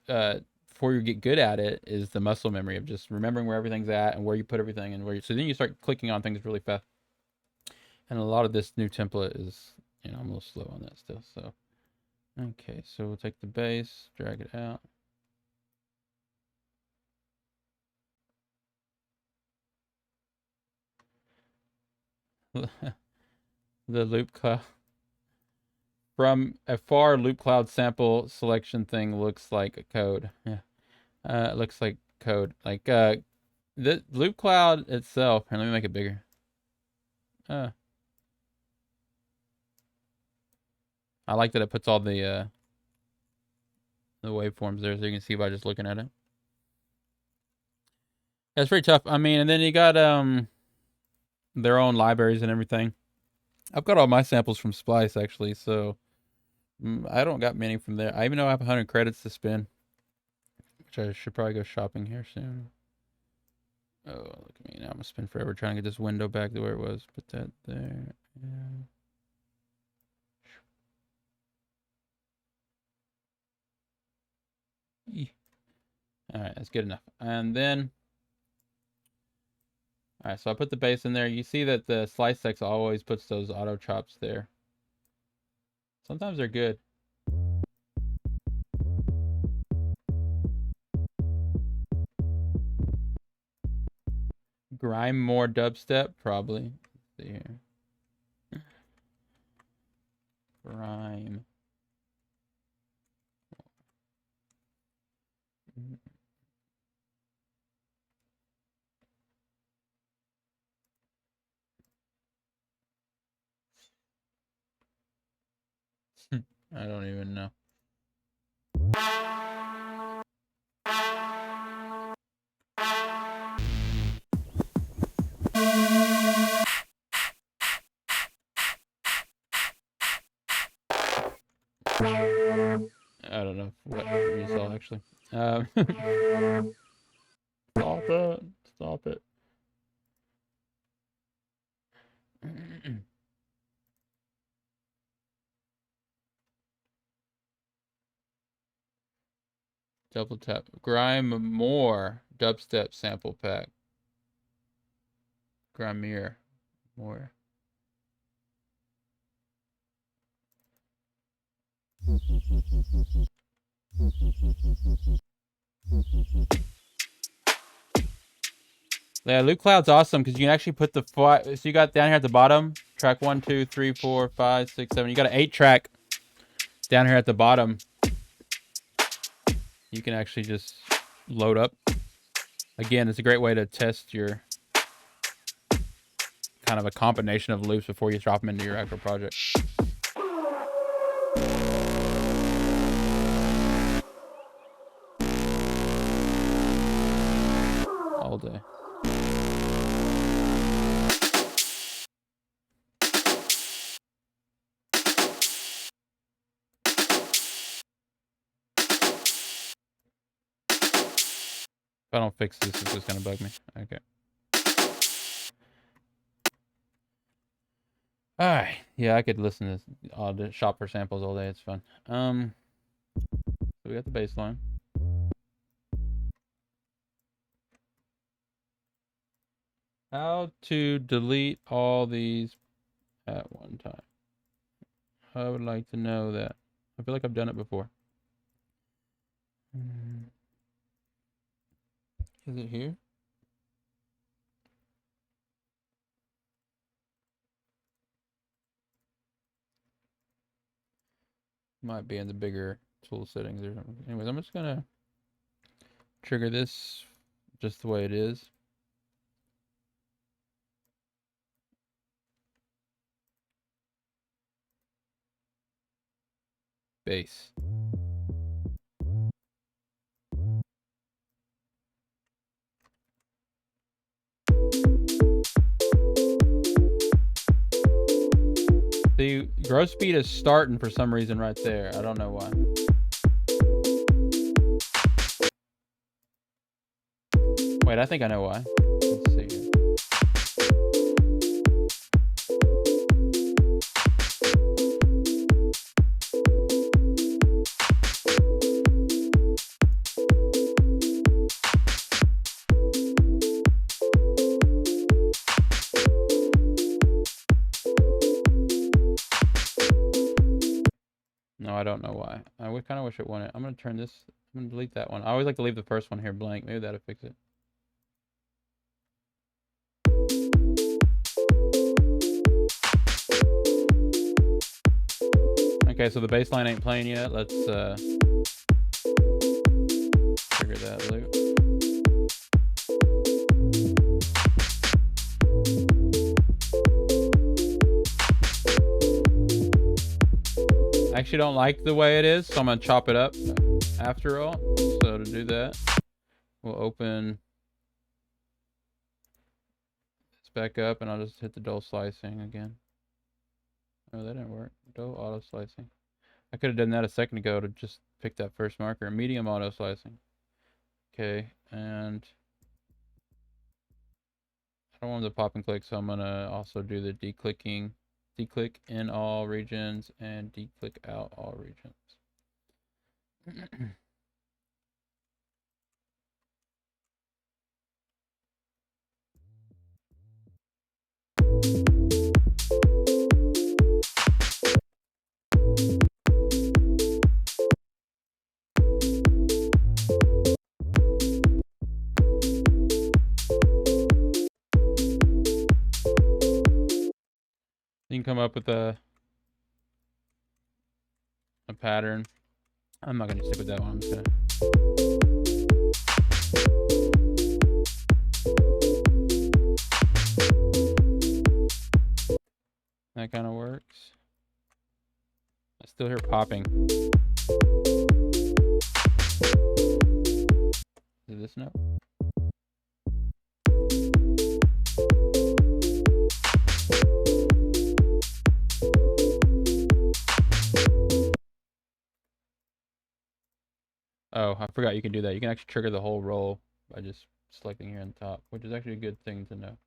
before you get good at it is the muscle memory of just remembering where everything's at and where you put everything and where you, so then you start clicking on things really fast. And a lot of this new template is, I'm a little slow on that still. So, okay, so we'll take the bass, drag it out. The loop cloud. From afar, loop cloud sample selection thing looks like a code. Yeah, it looks like code. Like the loop cloud itself. Here, let me make it bigger. I like that it puts all the waveforms there, so you can see by just looking at it. Yeah, it's pretty tough. I mean, and then you got their own libraries and everything. I've got all my samples from Splice actually, so I don't got many from there. I even know I have 100 credits to spend, which I should probably go shopping here soon. Oh, look at me now! I'm gonna spend forever trying to get this window back to where it was. Put that there. Yeah. All right, that's good enough. And then, all right, so I put the bass in there. You see that the slice text always puts those auto chops there. Sometimes they're good. Grime more dubstep, probably. Let's see here. Grime. I don't even know. I don't know what you saw actually. Stop it. Stop it. Double tap. Grime more dubstep sample pack. Grimier more. Yeah, Loop Cloud's awesome because you can actually put the so you got down here at the bottom, track 1, 2, 3, 4, 5, 6, 7. You got an 8-track down here at the bottom. You can actually just load up. Again, it's a great way to test your kind of a combination of loops before you drop them into your actual project. All day. If I don't fix this, it's just gonna bug me. Okay. All right. Yeah, I could listen to this, shop for samples all day. It's fun. So we got the bass line. How to delete all these at one time. I would like to know that. I feel like I've done it before. Is it here? Might be in the bigger tool settings or something. Anyways, I'm just gonna trigger this just the way it is. Base. The growth speed is starting for some reason right there. I don't know why. Wait, I think I know why. Let's see here. No, I don't know why. I would kind of wish it wanted. I'm going to turn this. I'm going to delete that one. I always like to leave the first one here blank. Maybe that'll fix it. Okay, so the baseline ain't playing yet. Let's trigger that loop. I actually don't like the way it is, so I'm going to chop it up after all. So to do that, we'll open this back up, and I'll just hit the dull slicing again. Oh, that didn't work. Dull auto slicing. I could have done that a second ago to just pick that first marker. Medium auto slicing. Okay, and I don't want the pop and click, so I'm going to also do the declicking. Declick in all regions and declick out all regions. You can come up with a pattern. I'm not going to stick with that one. I'm just going to... That kind of works. I still hear popping. Is it this note? Oh, I forgot you can do that. You can actually trigger the whole roll by just selecting here on top, which is actually a good thing to know.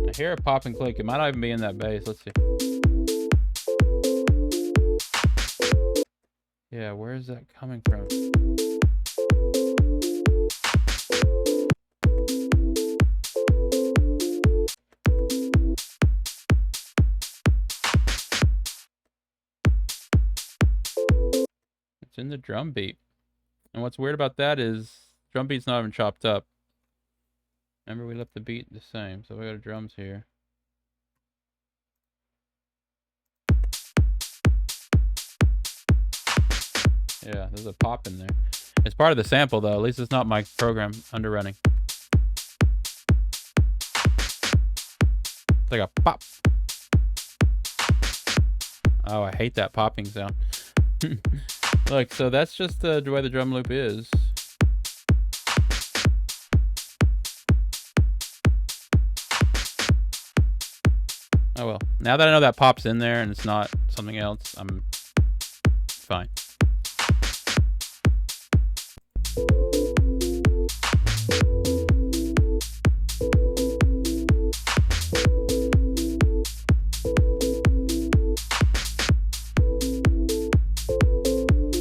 I hear a pop and click. It might not even be in that bass. Let's see. Yeah, where is that coming from? It's in the drum beat. And what's weird about that is drum beat's not even chopped up. Remember, we left the beat the same, so we got drums here. Yeah, there's a pop in there. It's part of the sample, though. At least it's not my program underrunning. It's like a pop. Oh, I hate that popping sound. Look, so that's just the way the drum loop is. Oh well. Now that I know that pop's in there and it's not something else, I'm fine.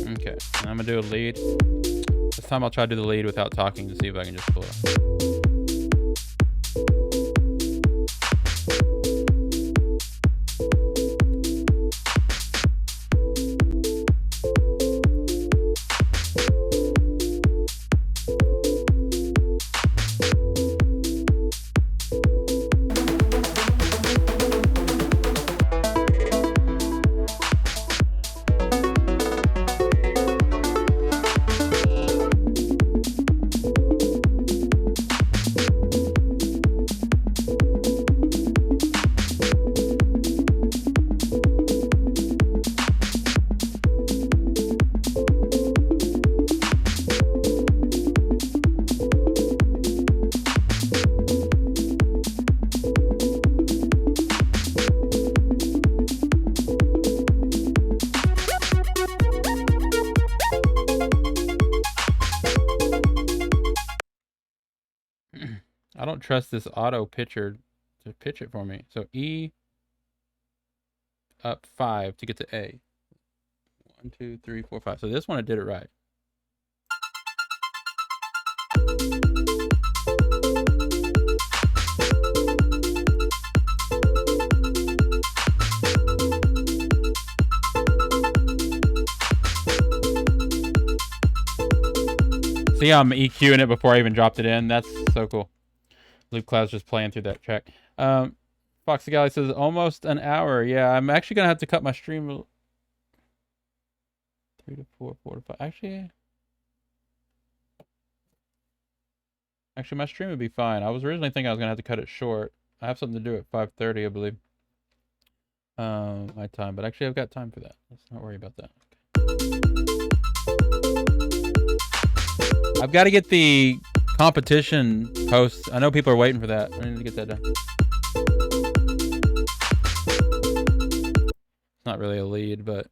Okay, and I'm gonna do a lead. This time I'll try to do the lead without talking to see if I can just pull it off. trust this auto pitcher to pitch it for me. So E up 5 to get to A. 1, 2, 3, 4, 5. So this one I did it right. See how I'm EQing it before I even dropped it in? That's so cool. Loop Cloud's just playing through that track. Fox the Galley says almost an hour. Yeah, I'm actually gonna have to cut my stream 3 to 4, 4 to 5. Actually, my stream would be fine. I was originally thinking I was gonna have to cut it short. I have something to do at 5:30, I believe. My time, but actually I've got time for that. Let's not worry about that. I've got to get the competition post. I know people are waiting for that. I need to get that done. It's not really a lead, but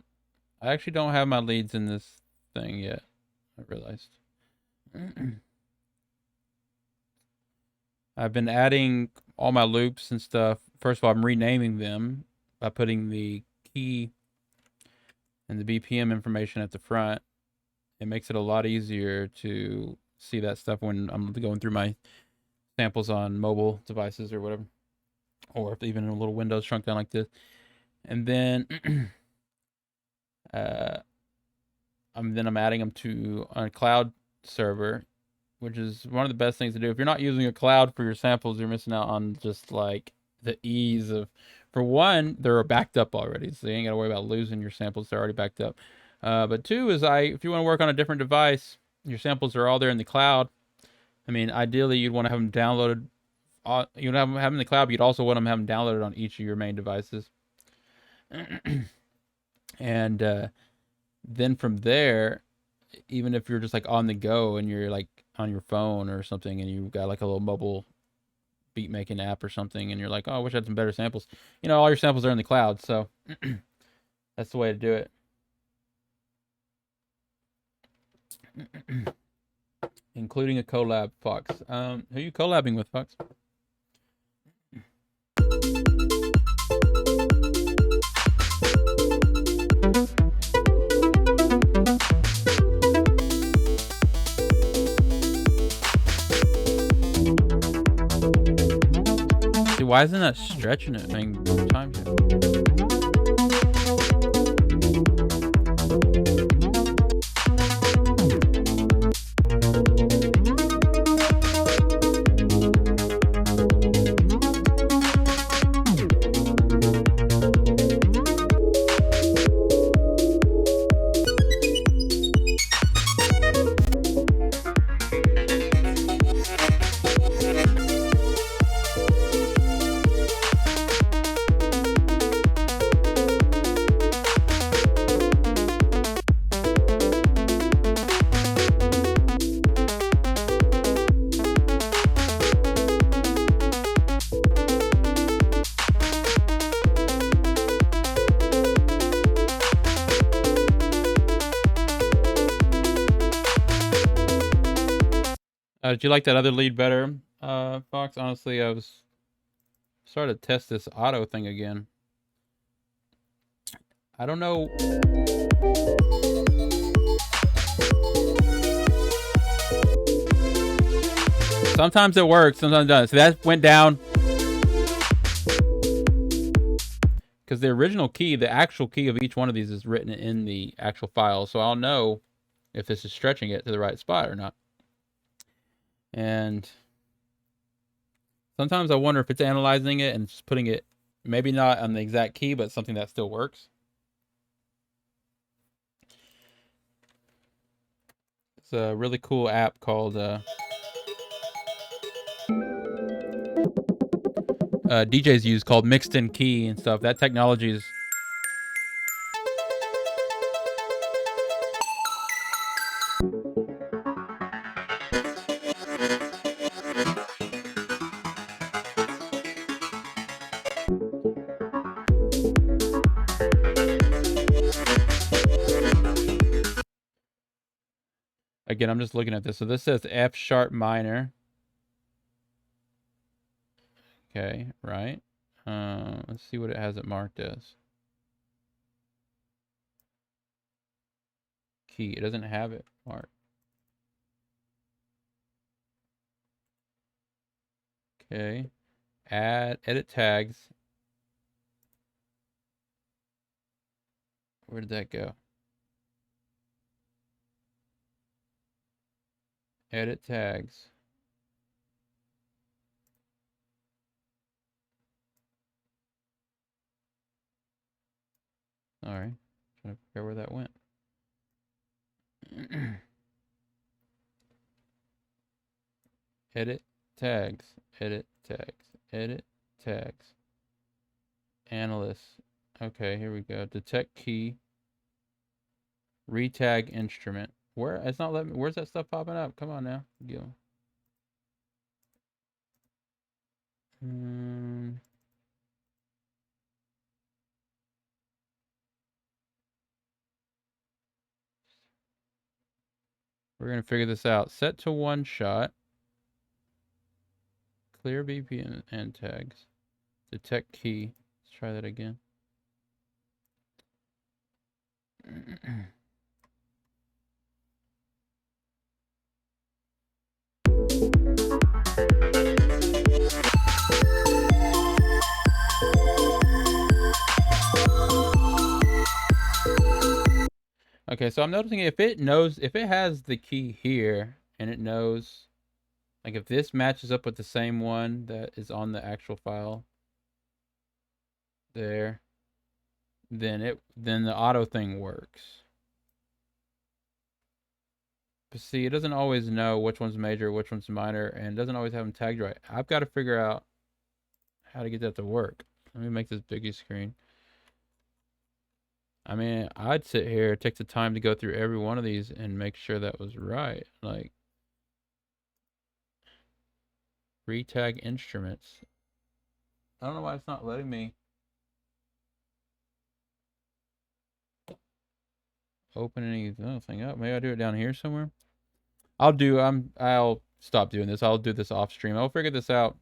I actually don't have my leads in this thing yet. I realized. I've been adding all my loops and stuff. First of all, I'm renaming them by putting the key and the BPM information at the front. It makes it a lot easier to see that stuff when I'm going through my samples on mobile devices or whatever, or if even in a little window shrunk down like this. And then I'm adding them to a cloud server, which is one of the best things to do. If you're not using a cloud for your samples, you're missing out on just like the ease of, for one, they're backed up already, so you ain't got to worry about losing your samples. They're already backed up. But two is if you want to work on a different device, your samples are all there in the cloud. I mean, ideally, you'd want to have them downloaded. You'd have them in the cloud, but you'd also want them to have them downloaded on each of your main devices. And then from there, even if you're just like on the go and you're like on your phone or something and you've got like a little mobile beat making app or something and you're like, oh, I wish I had some better samples. You know, all your samples are in the cloud, so that's the way to do it. Including a collab, Fox. Who are you collabing with, Fox? See, why isn't that stretching it? Being times it. Did you like that other lead better, Fox? Honestly, I was started to test this auto thing again. I don't know. Sometimes it works, sometimes it doesn't. So that went down. Because the original key, the actual key of each one of these is written in the actual file. So I'll know if this is stretching it to the right spot or not. And sometimes I wonder if it's analyzing it and just putting it, maybe not on the exact key, but something that still works. It's a really cool app called DJs use called Mixed in Key and stuff. That technology is again, I'm just looking at this. So this says F sharp minor. Okay, right. Let's see what it has it marked as. Key. It doesn't have it marked. Okay. Add, edit tags. Where did that go? Edit tags. All right. Trying to figure out where that went. Edit tags. Edit tags. Edit tags. Analyst. Okay, here we go. Detect key. Retag instrument. Where? It's not letting me. Where's that stuff popping up? Come on now. Go. We're gonna figure this out. Set to one shot. Clear VPN and tags. Detect key. Let's try that again. Okay, so I'm noticing if it knows, if it has the key here and it knows, like if this matches up with the same one that is on the actual file there, then the auto thing works. But see, it doesn't always know which one's major, which one's minor, and it doesn't always have them tagged right. I've got to figure out how to get that to work. Let me make this biggie screen. I mean, I'd sit here, take the time to go through every one of these and make sure that was right. Like, retag instruments. I don't know why it's not letting me open anything up. Maybe I do it down here somewhere. I'll stop doing this. I'll do this off stream. I'll figure this out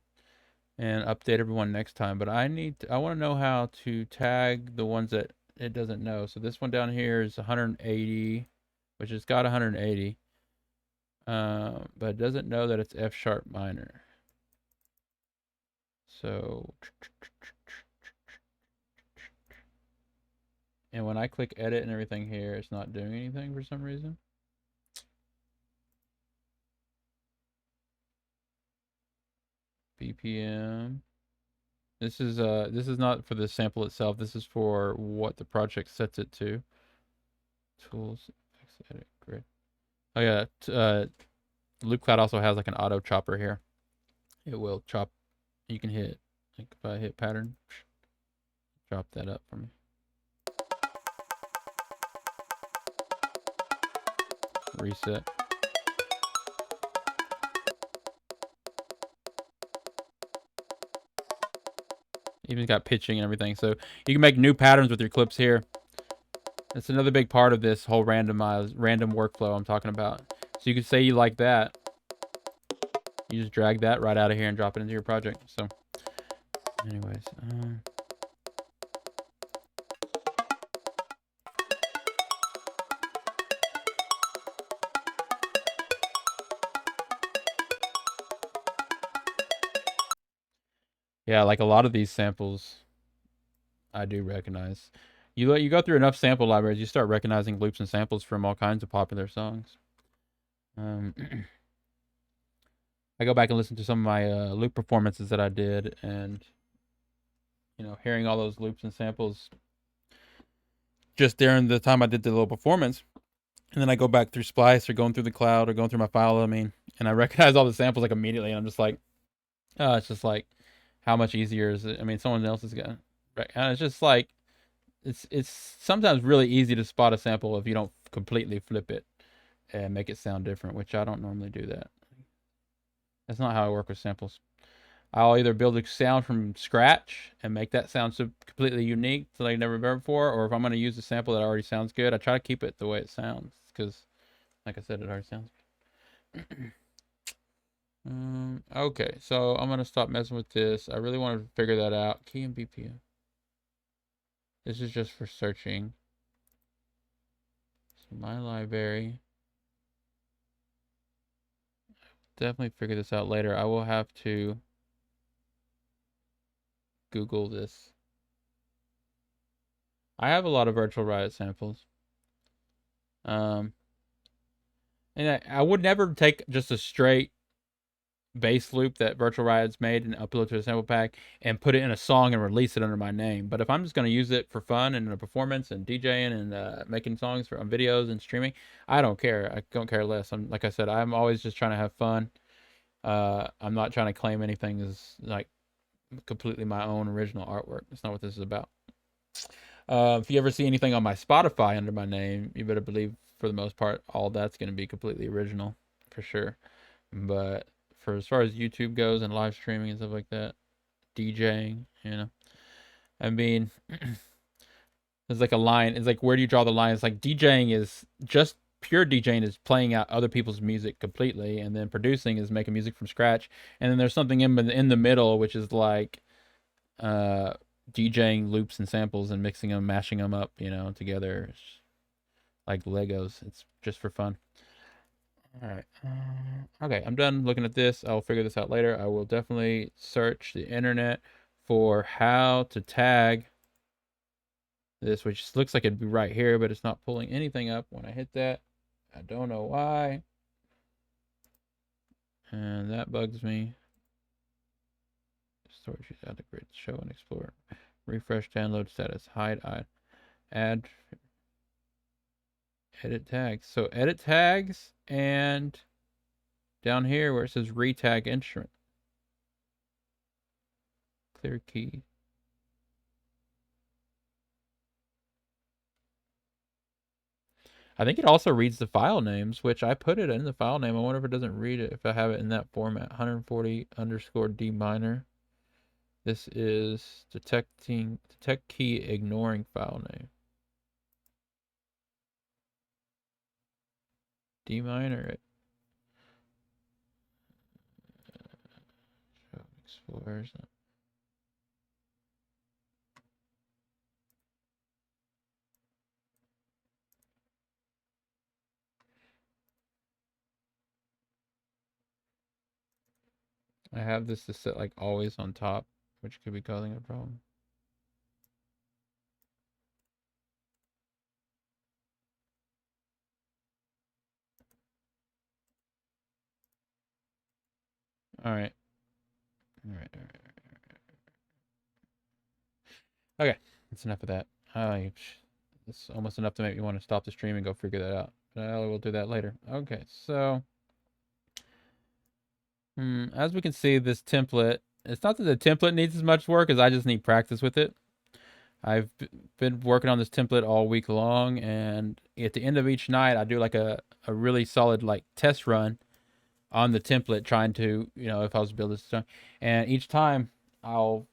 and update everyone next time. But I want to know how to tag the ones that it doesn't know. So this one down here is 180, which has got 180. But it doesn't know that it's F sharp minor. So, and when I click edit and everything here, it's not doing anything for some reason. BPM. This is not for the sample itself. This is for what the project sets it to. Tools, edit, grid. Oh yeah, Loop Cloud also has like an auto chopper here. It will chop. You can hit, like if I hit pattern, chop that up for me. Reset. Even got pitching and everything. So you can make new patterns with your clips here. That's another big part of this whole random workflow I'm talking about. So you could say you like that. You just drag that right out of here and drop it into your project. So anyways, yeah, like a lot of these samples I do recognize. You go through enough sample libraries, you start recognizing loops and samples from all kinds of popular songs. I go back and listen to some of my loop performances that I did, and hearing all those loops and samples just during the time I did the little performance, and then I go back through Splice or going through the cloud or going through my file, and I recognize all the samples like immediately, and I'm just like, oh, it's just like, how much easier is it? I mean, someone else is gonna, and it's just like, it's sometimes really easy to spot a sample if you don't completely flip it and make it sound different, which I don't normally do that. That's not how I work with samples. I'll either build a sound from scratch and make that sound so completely unique that I never heard before, or if I'm going to use a sample that already sounds good, I try to keep it the way it sounds, because, like I said, it already sounds good. Okay, so I'm gonna stop messing with this. I really want to figure that out. Key and BPM. This is just for searching. So my library. Definitely figure this out later. I will have to Google this. I have a lot of Virtual Riot samples. And I would never take just a straight bass loop that Virtual Riot's made and upload to a sample pack and put it in a song and release it under my name. But if I'm just going to use it for fun and a performance and DJing and making songs on videos and streaming, I don't care. I don't care less. I'm like I said, I'm always just trying to have fun. I'm not trying to claim anything as like completely my own original artwork. That's not what this is about. If you ever see anything on my Spotify under my name, you better believe for the most part all that's going to be completely original for sure. But for as far as YouTube goes and live streaming and stuff like that, DJing, I mean, it's like a line. It's like, where do you draw the line? It's like DJing is just pure DJing is playing out other people's music completely, and then producing is making music from scratch. And then there's something in the middle, which is like uh, DJing loops and samples and mixing them, mashing them up, together, it's like Legos. It's just for fun. All right. Okay, I'm done looking at this. I'll figure this out later. I will definitely search the internet for how to tag this, which looks like it'd be right here, but it's not pulling anything up when I hit that. I don't know why. And that bugs me. Storage is out the grid. Show and explore. Refresh download status. Hide. Add. Edit tags. So edit tags and down here where it says retag instrument. Clear key. I think it also reads the file names, which I put it in the file name. I wonder if it doesn't read it if I have it in that format. 140 underscore D minor. This is detect key ignoring file name. D minor. Explorers. I have this to set like always on top, which could be causing a problem. All right. Okay, that's enough of that. It's almost enough to make me want to stop the stream and go figure that out. But I will do that later. Okay, so as we can see, this template, it's not that the template needs as much work as I just need practice with it. I've been working on this template all week long, and at the end of each night, I do like a really solid like test run on the template, trying to, if I was to build this stuff. And each time I'll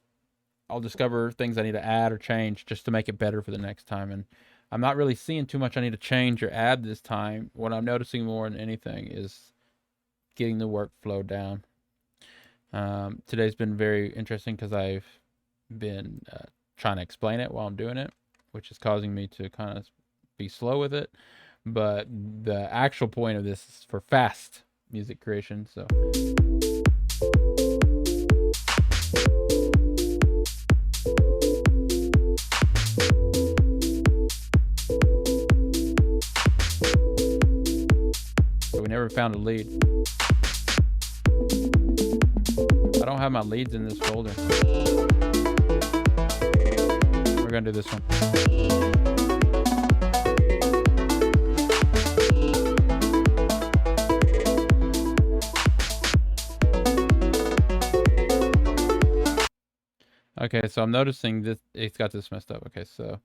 discover things I need to add or change just to make it better for the next time. And I'm not really seeing too much I need to change or add this time. What I'm noticing more than anything is getting the workflow down. Today's been very interesting because I've been trying to explain it while I'm doing it, which is causing me to kind of be slow with it. But the actual point of this is for fast music creation. So we never found a lead. I don't have my leads in this folder. We're gonna do this one. Okay, so I'm noticing this, it's got this messed up. Okay, so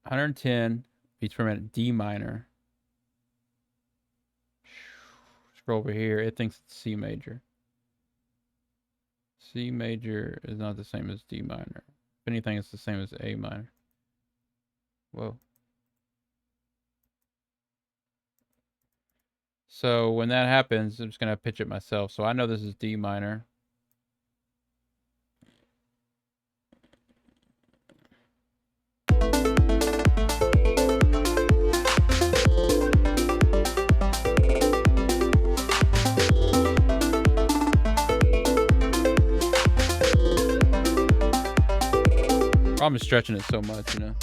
110 beats per minute, D minor. Scroll over here, it thinks it's C major. C major is not the same as D minor. If anything, it's the same as A minor. Whoa. So when that happens, I'm just gonna pitch it myself. So I know this is D minor. I'm just stretching it so much, you know.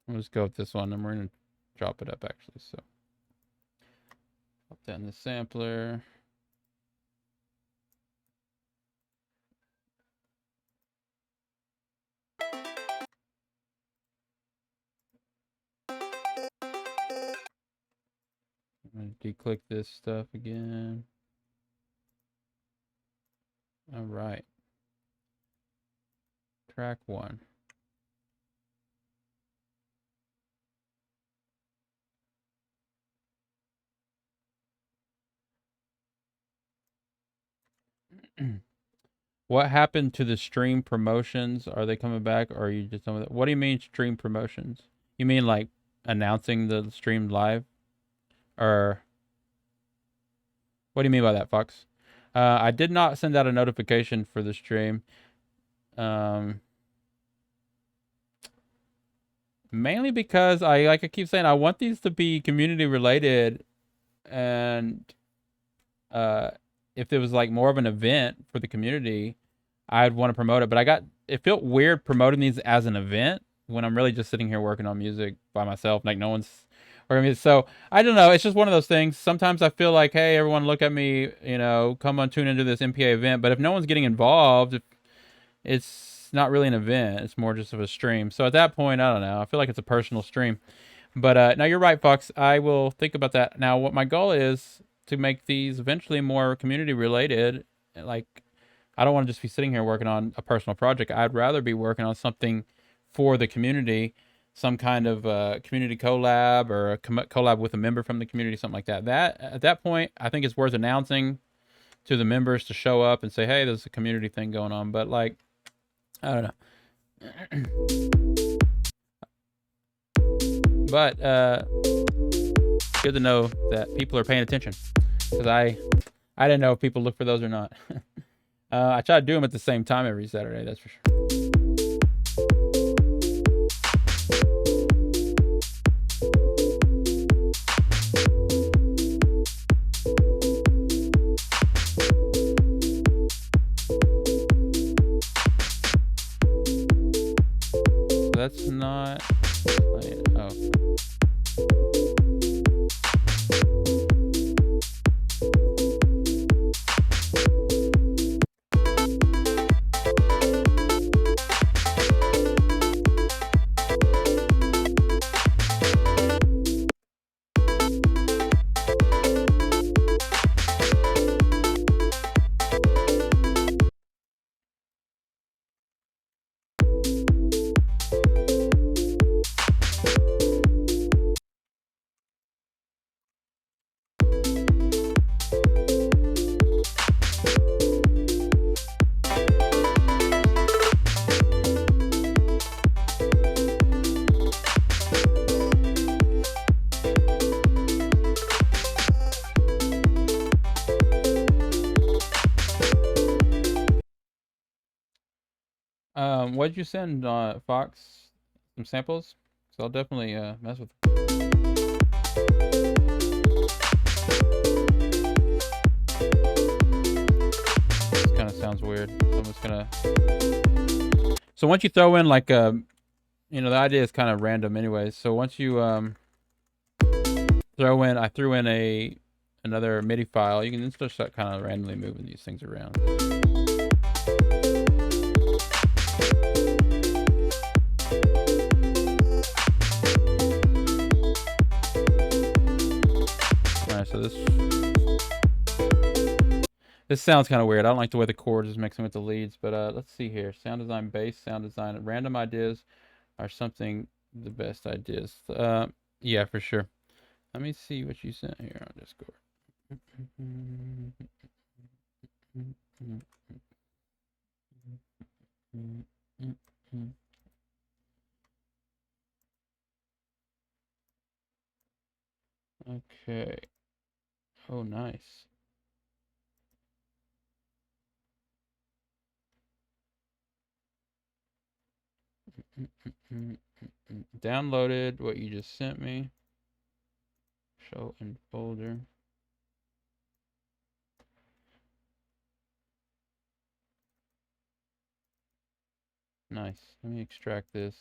Let's go with this one, and we're gonna drop it up actually. So pop that in the sampler. I'm gonna declick this stuff again. All right. Track 1. What happened to the stream promotions? Are they coming back, or are you just some of that? What do you mean stream promotions? You mean like announcing the stream live, or what do you mean by that, Fox? I did not send out a notification for the stream. Mainly because I keep saying, I want these to be community related, and if it was like more of an event for the community, I'd want to promote it. But it felt weird promoting these as an event when I'm really just sitting here working on music by myself. Like no one's working. So I don't know. It's just one of those things. Sometimes I feel like, hey, everyone, look at me. You know, come on, tune into this MPA event. But if no one's getting involved, it's not really an event. It's more just of a stream. So at that point, I don't know. I feel like it's a personal stream. But no, you're right, Fox. I will think about that. Now, what my goal is to make these eventually more community related. Like, I don't want to just be sitting here working on a personal project. I'd rather be working on something for the community, some kind of community collab, or a collab with a member from the community, something like that. That at that point, I think it's worth announcing to the members to show up and say, hey, there's a community thing going on. But like, I don't know. But good to know that people are paying attention, because I didn't know if people look for those or not. I try to do them at the same time every Saturday, that's for sure. So that's not playing. Oh. What'd you send, Fox? Some samples? So I'll definitely mess with them. This kind of sounds weird. So I'm just gonna. So once you throw in like you know, the idea is kind of random anyways. So once you I threw in another MIDI file. You can just start kind of randomly moving these things around. So this sounds kind of weird. I don't like the way the chords is mixing with the leads, but let's see here. Sound design, bass, sound design. Random ideas are something the best ideas. Yeah, for sure. Let me see what you sent here on Discord. Okay. Oh, nice. Downloaded what you just sent me. Show in folder. Nice. Let me extract this.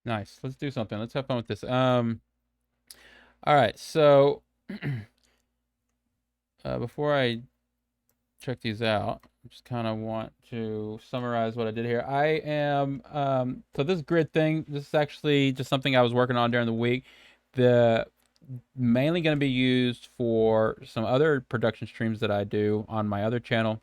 Nice. Let's do something. Let's have fun with this. All right. So, before I check these out, I just kind of want to summarize what I did here. I am so this grid thing. This is actually just something I was working on during the week. The mainly going to be used for some other production streams that I do on my other channel.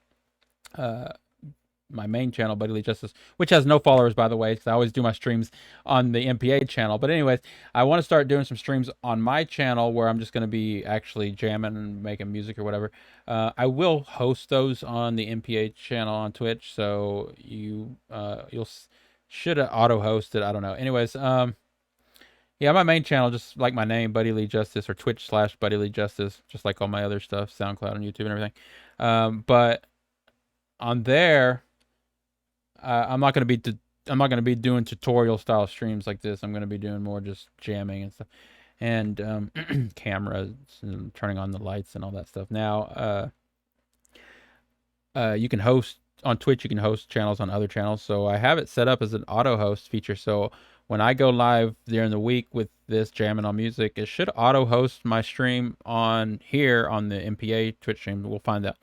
My main channel, Buddy Lee Justice, which has no followers, by the way, because I always do my streams on the MPA channel. But anyways, I want to start doing some streams on my channel where I'm just going to be actually jamming and making music or whatever. I will host those on the MPA channel on Twitch, so you'll should auto host it. I don't know. Anyways, yeah, my main channel, just like my name, Buddy Lee Justice, or Twitch/Buddy Lee Justice, just like all my other stuff, SoundCloud and YouTube and everything. But on there, I'm not gonna be I'm not gonna be doing tutorial style streams like this. I'm gonna be doing more just jamming and stuff, and cameras and turning on the lights and all that stuff. Now, you can host on Twitch. You can host channels on other channels. So I have it set up as an auto host feature. So when I go live during the week with this jamming on music, it should auto host my stream on here on the MPA Twitch stream. We'll find out.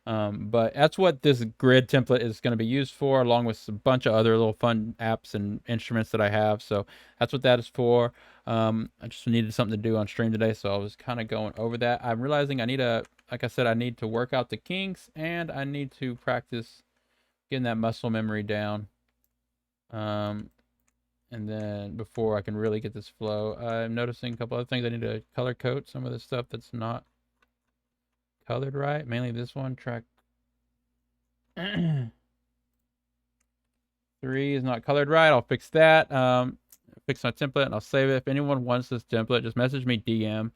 But that's what this grid template is going to be used for, along with a bunch of other little fun apps and instruments that I have. So that's what that is for. I just needed something to do on stream today, so I was kind of going over that. I'm realizing like I said, I need to work out the kinks, and I need to practice getting that muscle memory down. And then before I can really get this flow, I'm noticing a couple other things. I need to color code some of the stuff that's not colored right. Mainly this one, track 3 is not colored right. I'll fix that. Fix my template and I'll save it. If anyone wants this template, just message me DM.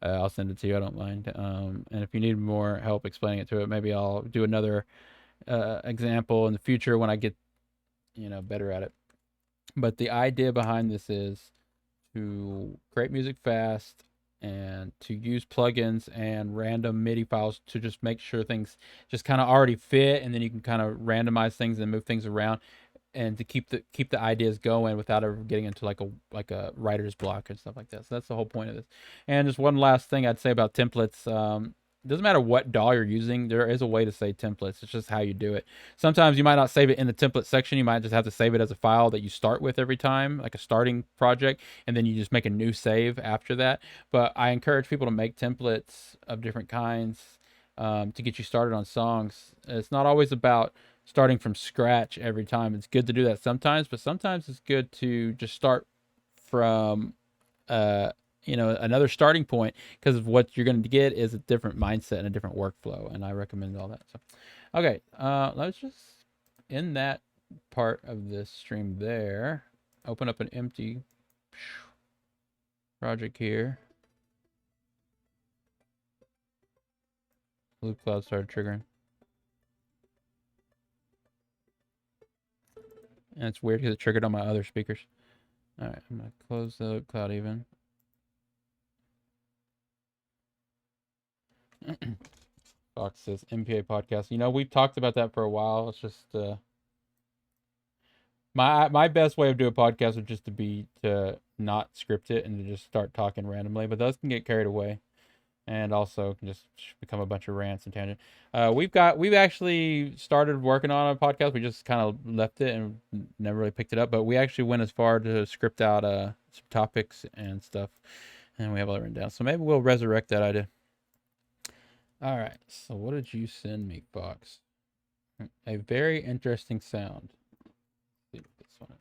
I'll send it to you. I don't mind. And if you need more help explaining it to it, maybe I'll do another example in the future when I get better at it. But the idea behind this is to create music fast and to use plugins and random MIDI files to just make sure things just kind of already fit, and then you can kind of randomize things and move things around, and to keep the ideas going without ever getting into like a writer's block and stuff like that. So that's the whole point of this. And just one last thing I'd say about templates. It doesn't matter what DAW you're using. There is a way to save templates. It's just how you do it. Sometimes you might not save it in the template section. You might just have to save it as a file that you start with every time, like a starting project, and then you just make a new save after that. But I encourage people to make templates of different kinds to get you started on songs. It's not always about starting from scratch every time. It's good to do that sometimes, but sometimes it's good to just start from another starting point, because what you're going to get is a different mindset and a different workflow, and I recommend all that. So okay, let's just end that part of this stream there. Open up an empty project here. Loop cloud started triggering. And it's weird because it triggered on my other speakers. All right, I'm going to close the loop cloud even. Fox says MPA podcast. We've talked about that for a while. It's just my best way of doing a podcast would just to not script it and to just start talking randomly. But those can get carried away. and also can just become a bunch of rants and tangent. We've actually started working on a podcast. We just kind of left it and never really picked it up. But we actually went as far to script out some topics and stuff, and we have all that written down. So maybe we'll resurrect that idea. All right. So what did you send me, Fox? A very interesting sound. Let's see what this one.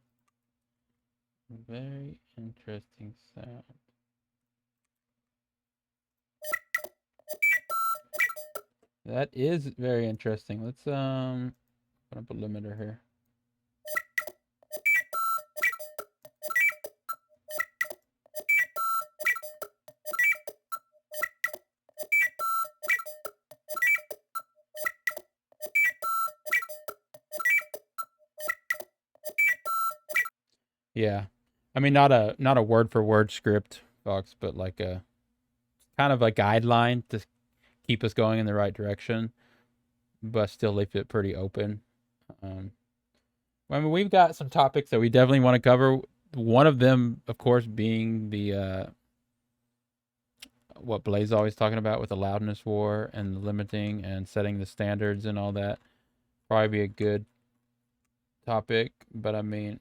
Very interesting sound. That is very interesting. Let's put up a limiter here. Yeah. I mean not a word for word script, Fox, but like a kind of a guideline to keep us going in the right direction, but still leave it pretty open. Um, I mean, we've got some topics that we definitely want to cover. One of them, of course, being the what Blaze always talking about with the loudness war and the limiting and setting the standards and all that. Probably be a good topic, but I mean,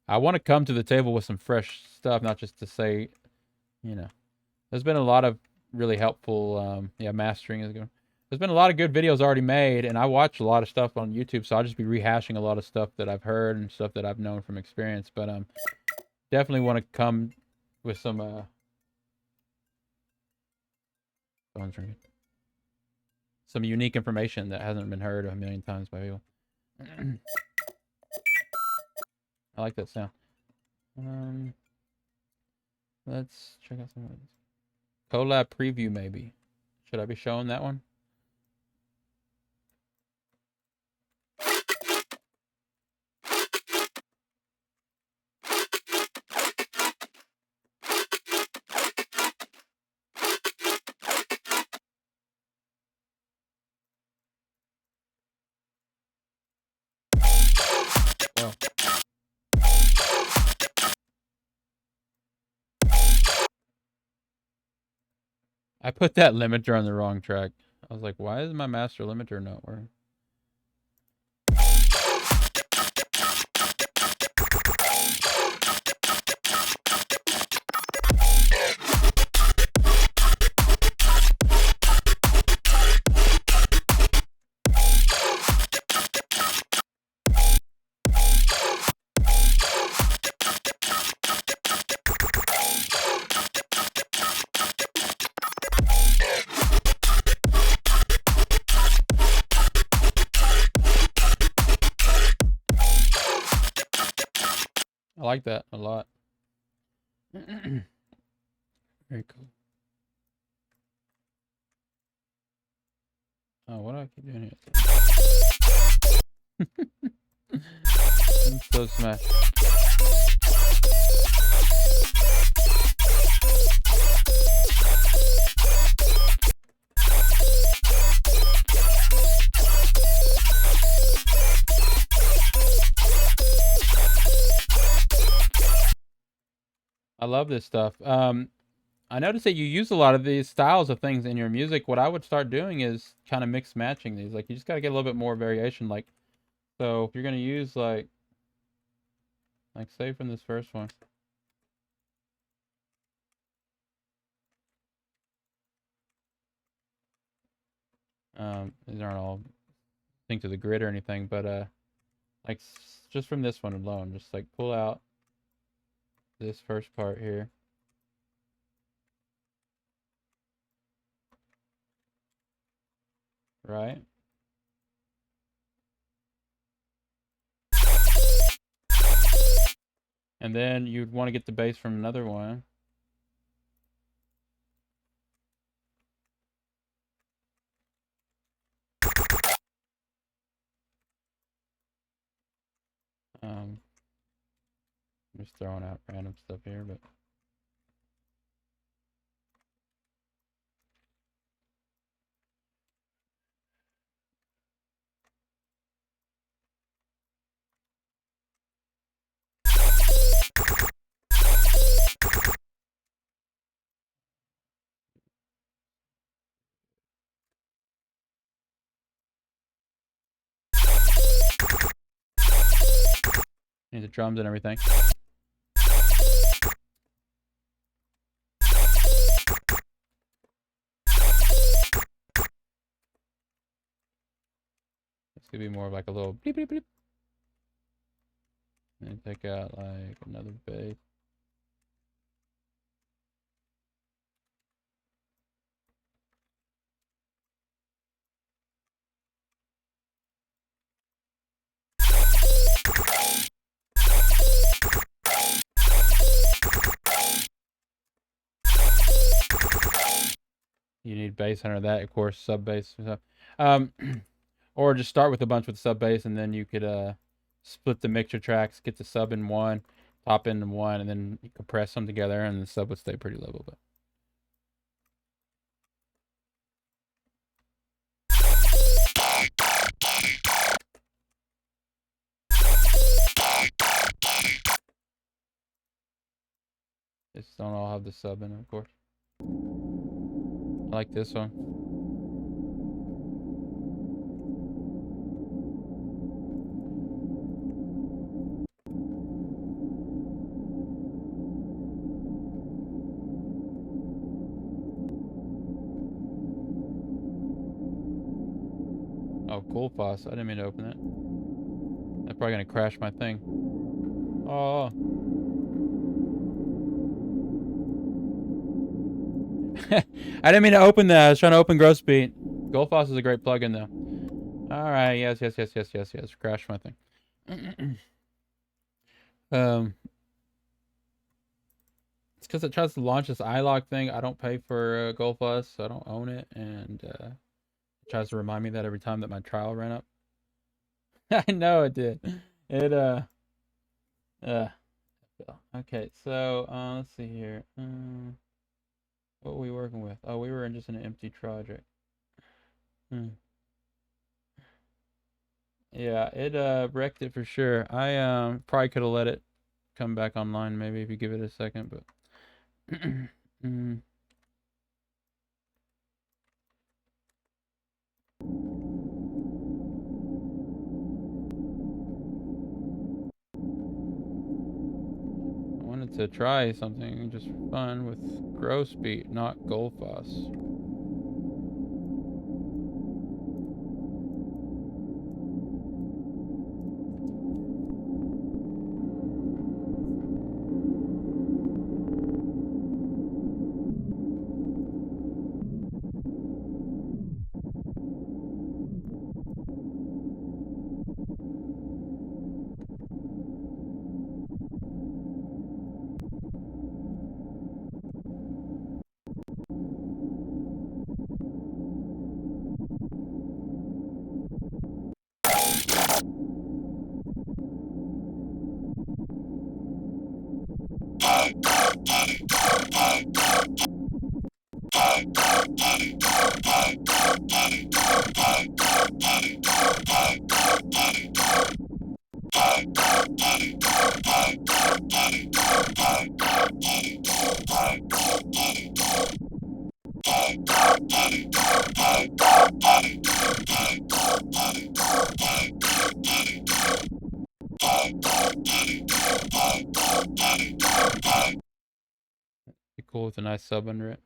I want to come to the table with some fresh stuff, not just to say, you know, there's been a lot of really helpful, mastering is good. There's been a lot of good videos already made, and I watch a lot of stuff on YouTube, so I'll just be rehashing a lot of stuff that I've heard and stuff that I've known from experience. But definitely want to come with some some unique information that hasn't been heard a million times by people. I like that sound. Let's check out some of these. Collab preview, maybe. Should I be showing that one? Well, I put that limiter on the wrong track. I was like, why is my master limiter not working? I like that a lot. Very cool. Oh, what do I keep doing here? I'm so smashed. I love this stuff. I noticed that you use a lot of these styles of things in your music. What I would start doing is kind of mix matching these. Like you just got to get a little bit more variation. Like, so if you're gonna use like say from this first one. These aren't all synced to the grid or anything, but like just from this one alone, just like pull out this first part here. Right? And then you'd want to get the bass from another one. I'm just throwing out random stuff here, but Need the drums and everything. This could be more of like a little bleep bleep bleep. And take out like another bass. You need bass under that, of course, sub bass. Or just start with a bunch with sub bass, and then you could split the mixture tracks, get the sub in one, top end in one, and then you compress them together, and the sub would stay pretty level. But just don't all have the sub in, of course. I like this one. Oh, cool Foss. I didn't mean to open that. That's probably gonna crash my thing. Oh. I didn't mean to open that. I was trying to open Gross Beat. Goldfoss is a great plugin, though. All right. Yes. Crash my thing. It's because it tries to launch this iLog thing. I don't pay for Goldfoss, so I don't own it, and it tries to remind me that every time that my trial ran up. I know it did. It okay. So let's see here. What were we working with? Oh, we were just in an empty project. Yeah, it wrecked it for sure. I probably could have let it come back online maybe if you give it a second, but I wanted to try something just for fun with Gross Beat, not Goldfoss. Be cool with a nice sub under it.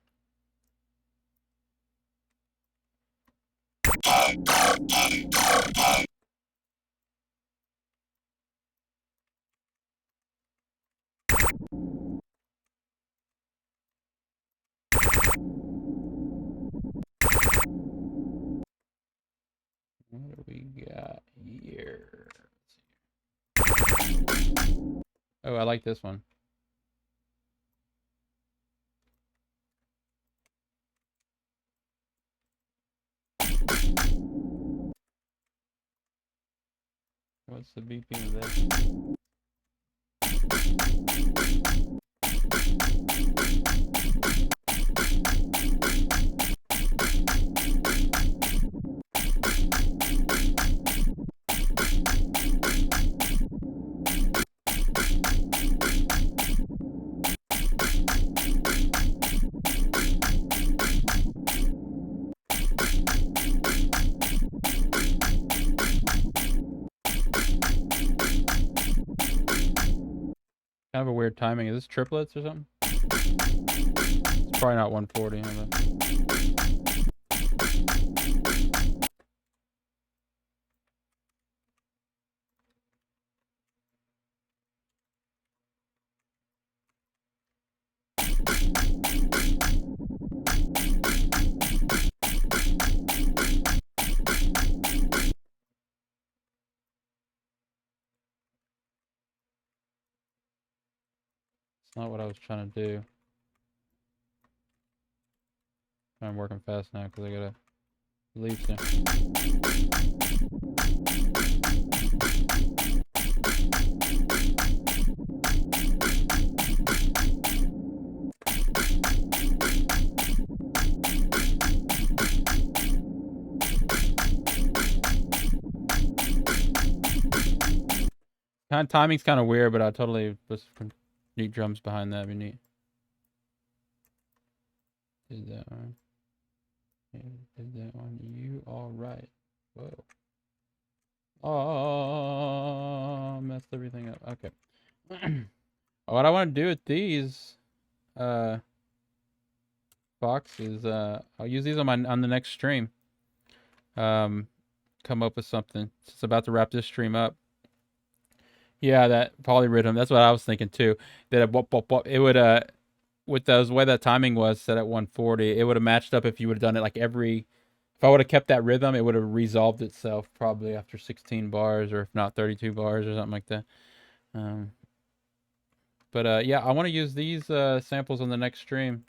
What do we got here? Oh, I like this one. What's the BPM of that? weird timing. Is this triplets or something? It's probably not 140. It's not what I was trying to do. I'm working fast now because I gotta leave soon. Timing's kind of weird, but I totally was neat drums behind that. Be neat. Did that one? Did that one? You all right? Whoa. Oh, messed everything up. Okay. What I want to do with these boxes, I'll use these on the next stream. Come up with something. It's about to wrap this stream up. Yeah, that polyrhythm. That's what I was thinking too. That it would with those way that timing was set at 140, it would have matched up if you would have done it like every. If I would have kept that rhythm, it would have resolved itself probably after 16 bars, or if not 32 bars or something like that. But yeah, I want to use these samples on the next stream.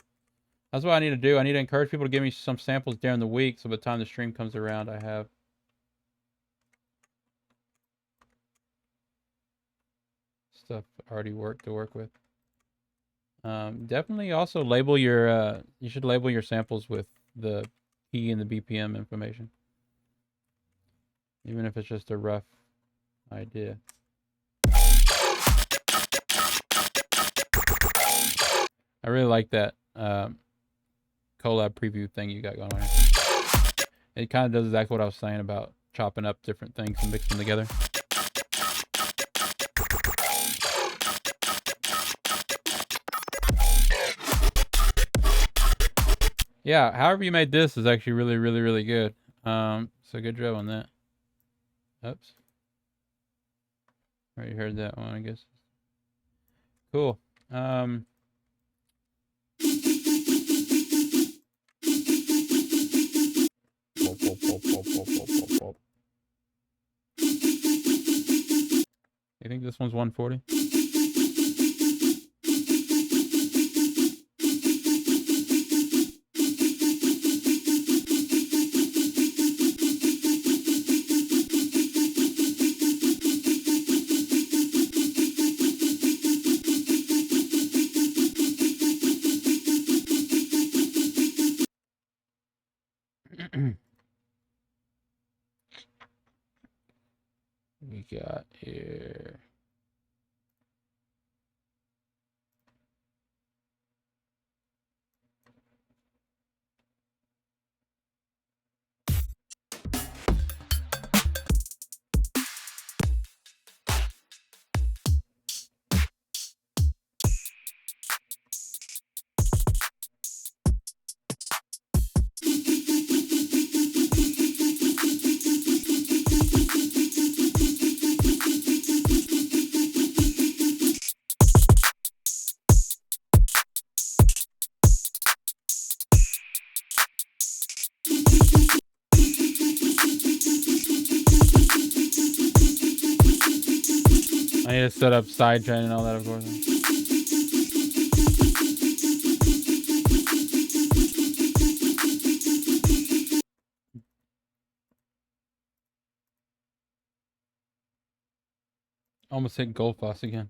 That's what I need to do. I need to encourage people to give me some samples during the week, so by the time the stream comes around, I have stuff already to work with. Definitely also label your you should label your samples with the key and the BPM information, even if it's just a rough idea. I really like that collab preview thing you got going on here. It kind of does exactly what I was saying about chopping up different things and mixing them together. Yeah, however you made this is actually really, really, really good. So good job on that. Oops. Already heard that one, I guess. Cool. You think this one's 140? We got here. I need to set up sidechain and all that, of course. Almost hit Goldfoss again.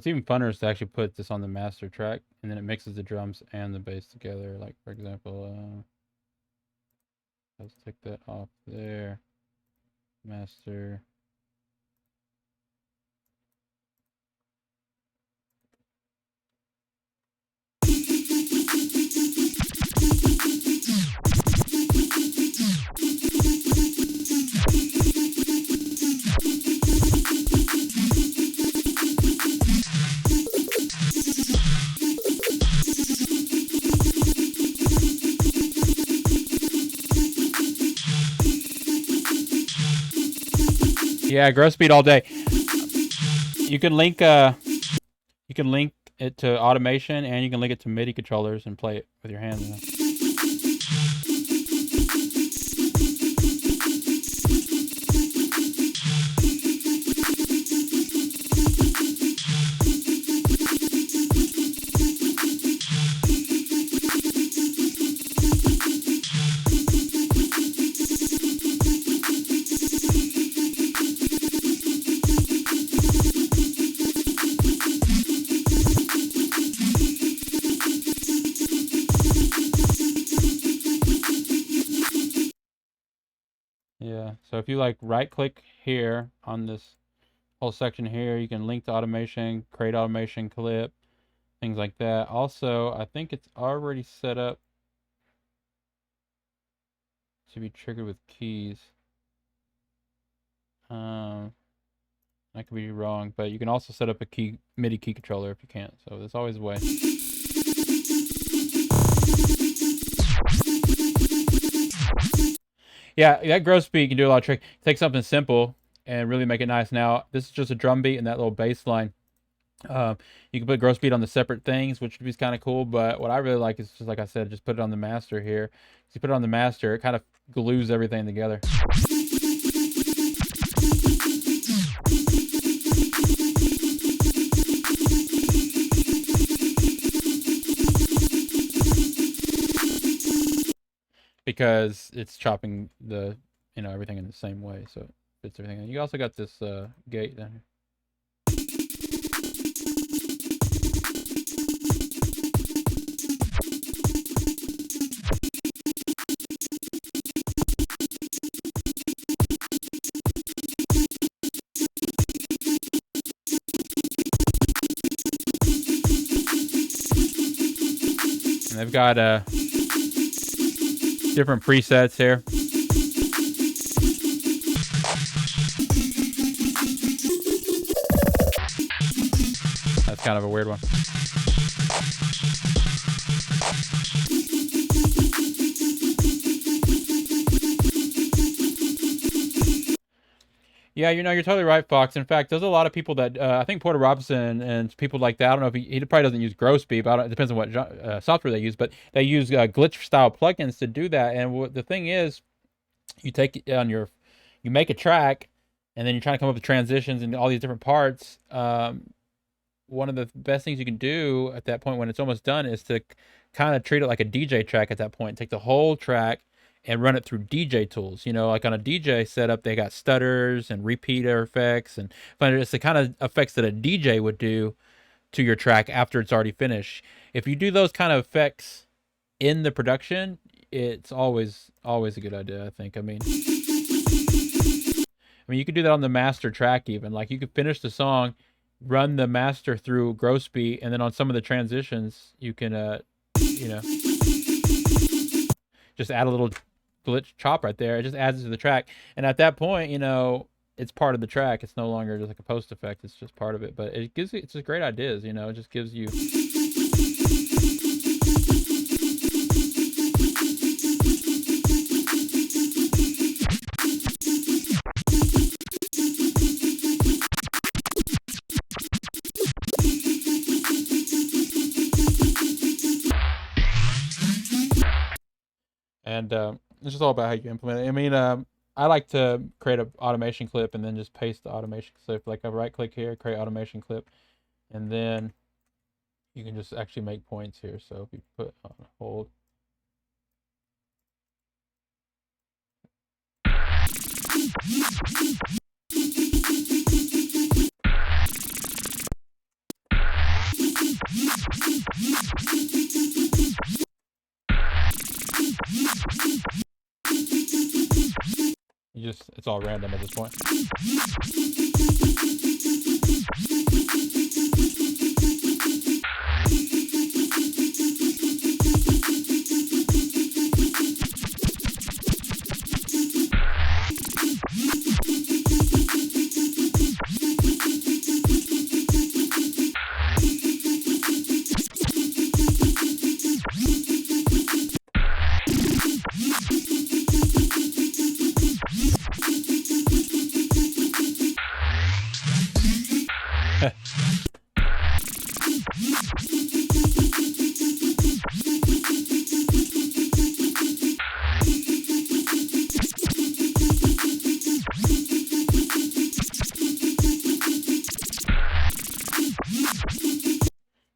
What's even funner is to actually put this on the master track, and then it mixes the drums and the bass together. Like, for example, let's take that off there. Master. Yeah, growth speed all day. You can link it to automation, and you can link it to MIDI controllers and play it with your hands. Yeah, so if you like right click here on this whole section here, you can link to automation, create automation clip, things like that. Also, I think it's already set up to be triggered with keys. I could be wrong, but you can also set up a MIDI key controller if you can't. So there's always a way. Yeah, that growth speed can do a lot of tricks. Take something simple and really make it nice. Now, this is just a drum beat and that little bass line. You can put growth speed on the separate things, which would be kind of cool. But what I really like is just like I said, just put it on the master here. If you put it on the master, it kind of glues everything together. Because it's chopping the everything in the same way, so it fits everything. And you also got this gate down here. And they've got different presets here. That's kind of a weird one. Yeah, you're totally right, Fox. In fact, there's a lot of people that I think Porter Robinson and people like that. I don't know if he probably doesn't use growth speed, but it depends on what software they use. But they use glitch style plugins to do that. And the thing is, you take it on you make a track, and then you're trying to come up with transitions and all these different parts. One of the best things you can do at that point when it's almost done is to kind of treat it like a DJ track at that point. Take the whole track and run it through DJ tools. Like on a DJ setup, they got stutters and repeater effects, and it's the kind of effects that a DJ would do to your track after it's already finished. If you do those kind of effects in the production, it's always a good idea, I think. I mean, you could do that on the master track even. Like, you could finish the song, run the master through growth speed, and then on some of the transitions, you can, just add a little glitch chop right there. It just adds it to the track, and at that point, it's part of the track. It's no longer just like a post effect. It's just part of it. But it's just great ideas. It just gives you. And it's just all about how you implement it. I mean, I like to create an automation clip and then just paste the automation clip. Like, I right click here, create automation clip, and then you can just actually make points here. So if you put on hold. it's all random at this point.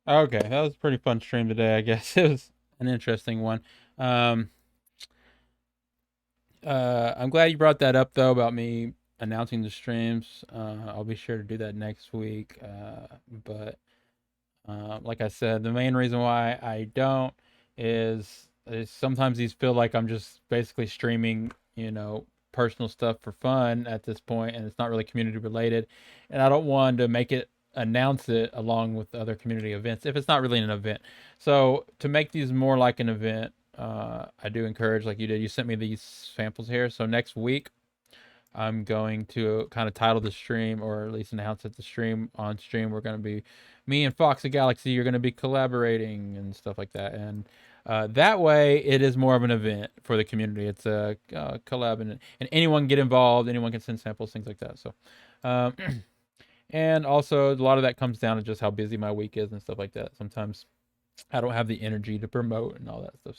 Okay, that was a pretty fun stream today, I guess. It was an interesting one. Um, I'm glad you brought that up, though, about me announcing the streams. I'll be sure to do that next week. But like I said, the main reason why I don't is sometimes these feel like I'm just basically streaming, personal stuff for fun at this point, and it's not really community related. And I don't want to announce it along with other community events if it's not really an event. So to make these more like an event, I do encourage, like you did, you sent me these samples here. So next week, I'm going to kind of title the stream, or at least announce that the stream on stream, we're going to be, me and Foxy Galaxy are going to be collaborating and stuff like that. And that way, it is more of an event for the community. It's a collab, and anyone can get involved. Anyone can send samples, things like that. So, um, and also, a lot of that comes down to just how busy my week is and stuff like that. Sometimes I don't have the energy to promote and all that stuff.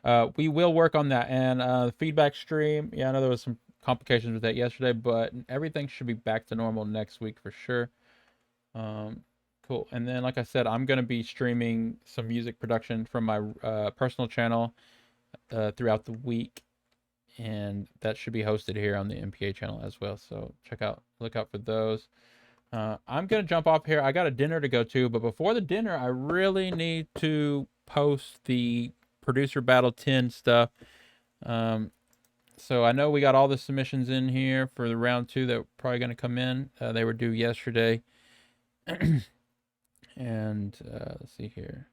So we will work on that. And the feedback stream, yeah, I know there was some complications with that yesterday, but everything should be back to normal next week for sure. Cool. And then, like I said, I'm going to be streaming some music production from my personal channel throughout the week. And that should be hosted here on the MPA channel as well. So look out for those. I'm going to jump off here. I got a dinner to go to, but before the dinner, I really need to post the Producer Battle 10 stuff. So I know we got all the submissions in here for the round 2 that are probably going to come in. They were due yesterday. And let's see here.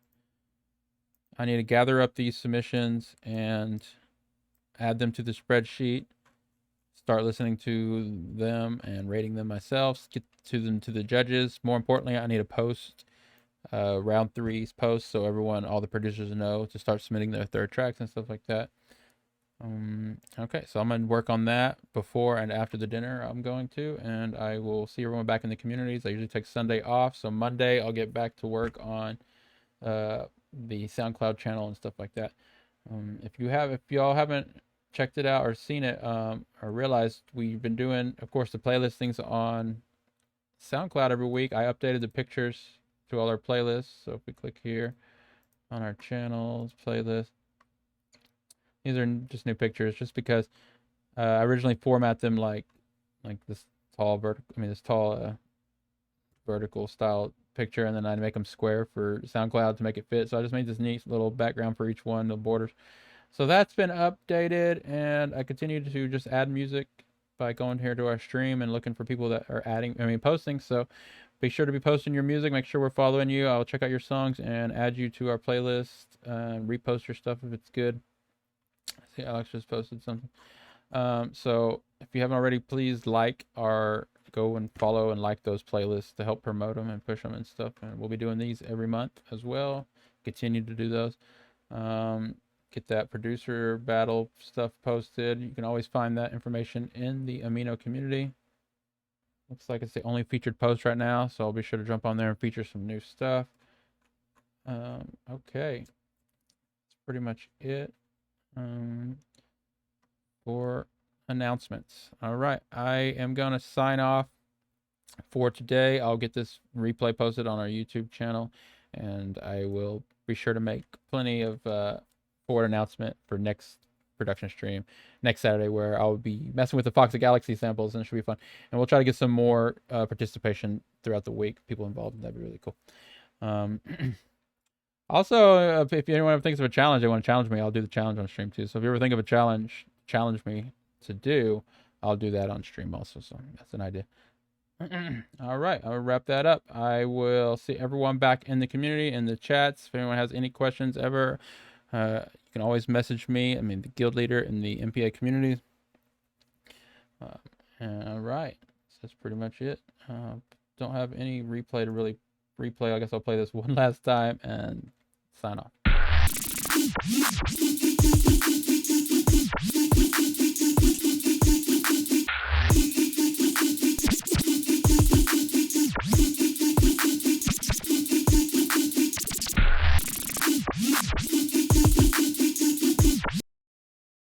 I need to gather up these submissions and add them to the spreadsheet. Start listening to them and rating them myself, get to them to the judges. More importantly, I need to post round 3's post so all the producers know to start submitting their third tracks and stuff like that. Okay, so I'm going to work on that before and after the dinner. I'm going to, and I will see everyone back in the communities. I usually take Sunday off, so Monday I'll get back to work on the SoundCloud channel and stuff like that. If y'all haven't checked it out or seen it, or realized, we've been doing, of course, the playlistings on SoundCloud every week. I updated the pictures to all our playlists. So if we click here on our channels playlist, these are just new pictures, just because I originally format them like this tall vertical style picture, and then I make them square for SoundCloud to make it fit. So I just made this neat little background for each one, the borders. So that's been updated, and I continue to just add music by going here to our stream and looking for people that are posting. So be sure to be posting your music. Make sure we're following you. I'll check out your songs and add you to our playlist, and repost your stuff if it's good. I see Alex just posted something. So if you haven't already, please go and follow and like those playlists to help promote them and push them and stuff. And we'll be doing these every month as well. Continue to do those. Get that producer battle stuff posted. You can always find that information in the Amino community. Looks like it's the only featured post right now, so I'll be sure to jump on there and feature some new stuff. Okay, that's pretty much it for announcements. All right, I am gonna sign off for today. I'll get this replay posted on our YouTube channel, and I will be sure to make plenty of forward announcement for next production stream next Saturday, where I'll be messing with the Foxy Galaxy samples, and it should be fun. And we'll try to get some more participation throughout the week, people involved, and that'd be really cool. Also, if anyone ever thinks of a challenge they want to challenge me, I'll do the challenge on stream too. So if you ever think of a challenge me to do, I'll do that on stream also. So that's an idea. All right, I'll wrap that up. I will see everyone back in the community, in the chats. If anyone has any questions ever, you can always message me. I mean, the guild leader in the MPA community. All right, so that's pretty much it. Don't have any replay to really replay. I guess I'll play this one last time and sign off.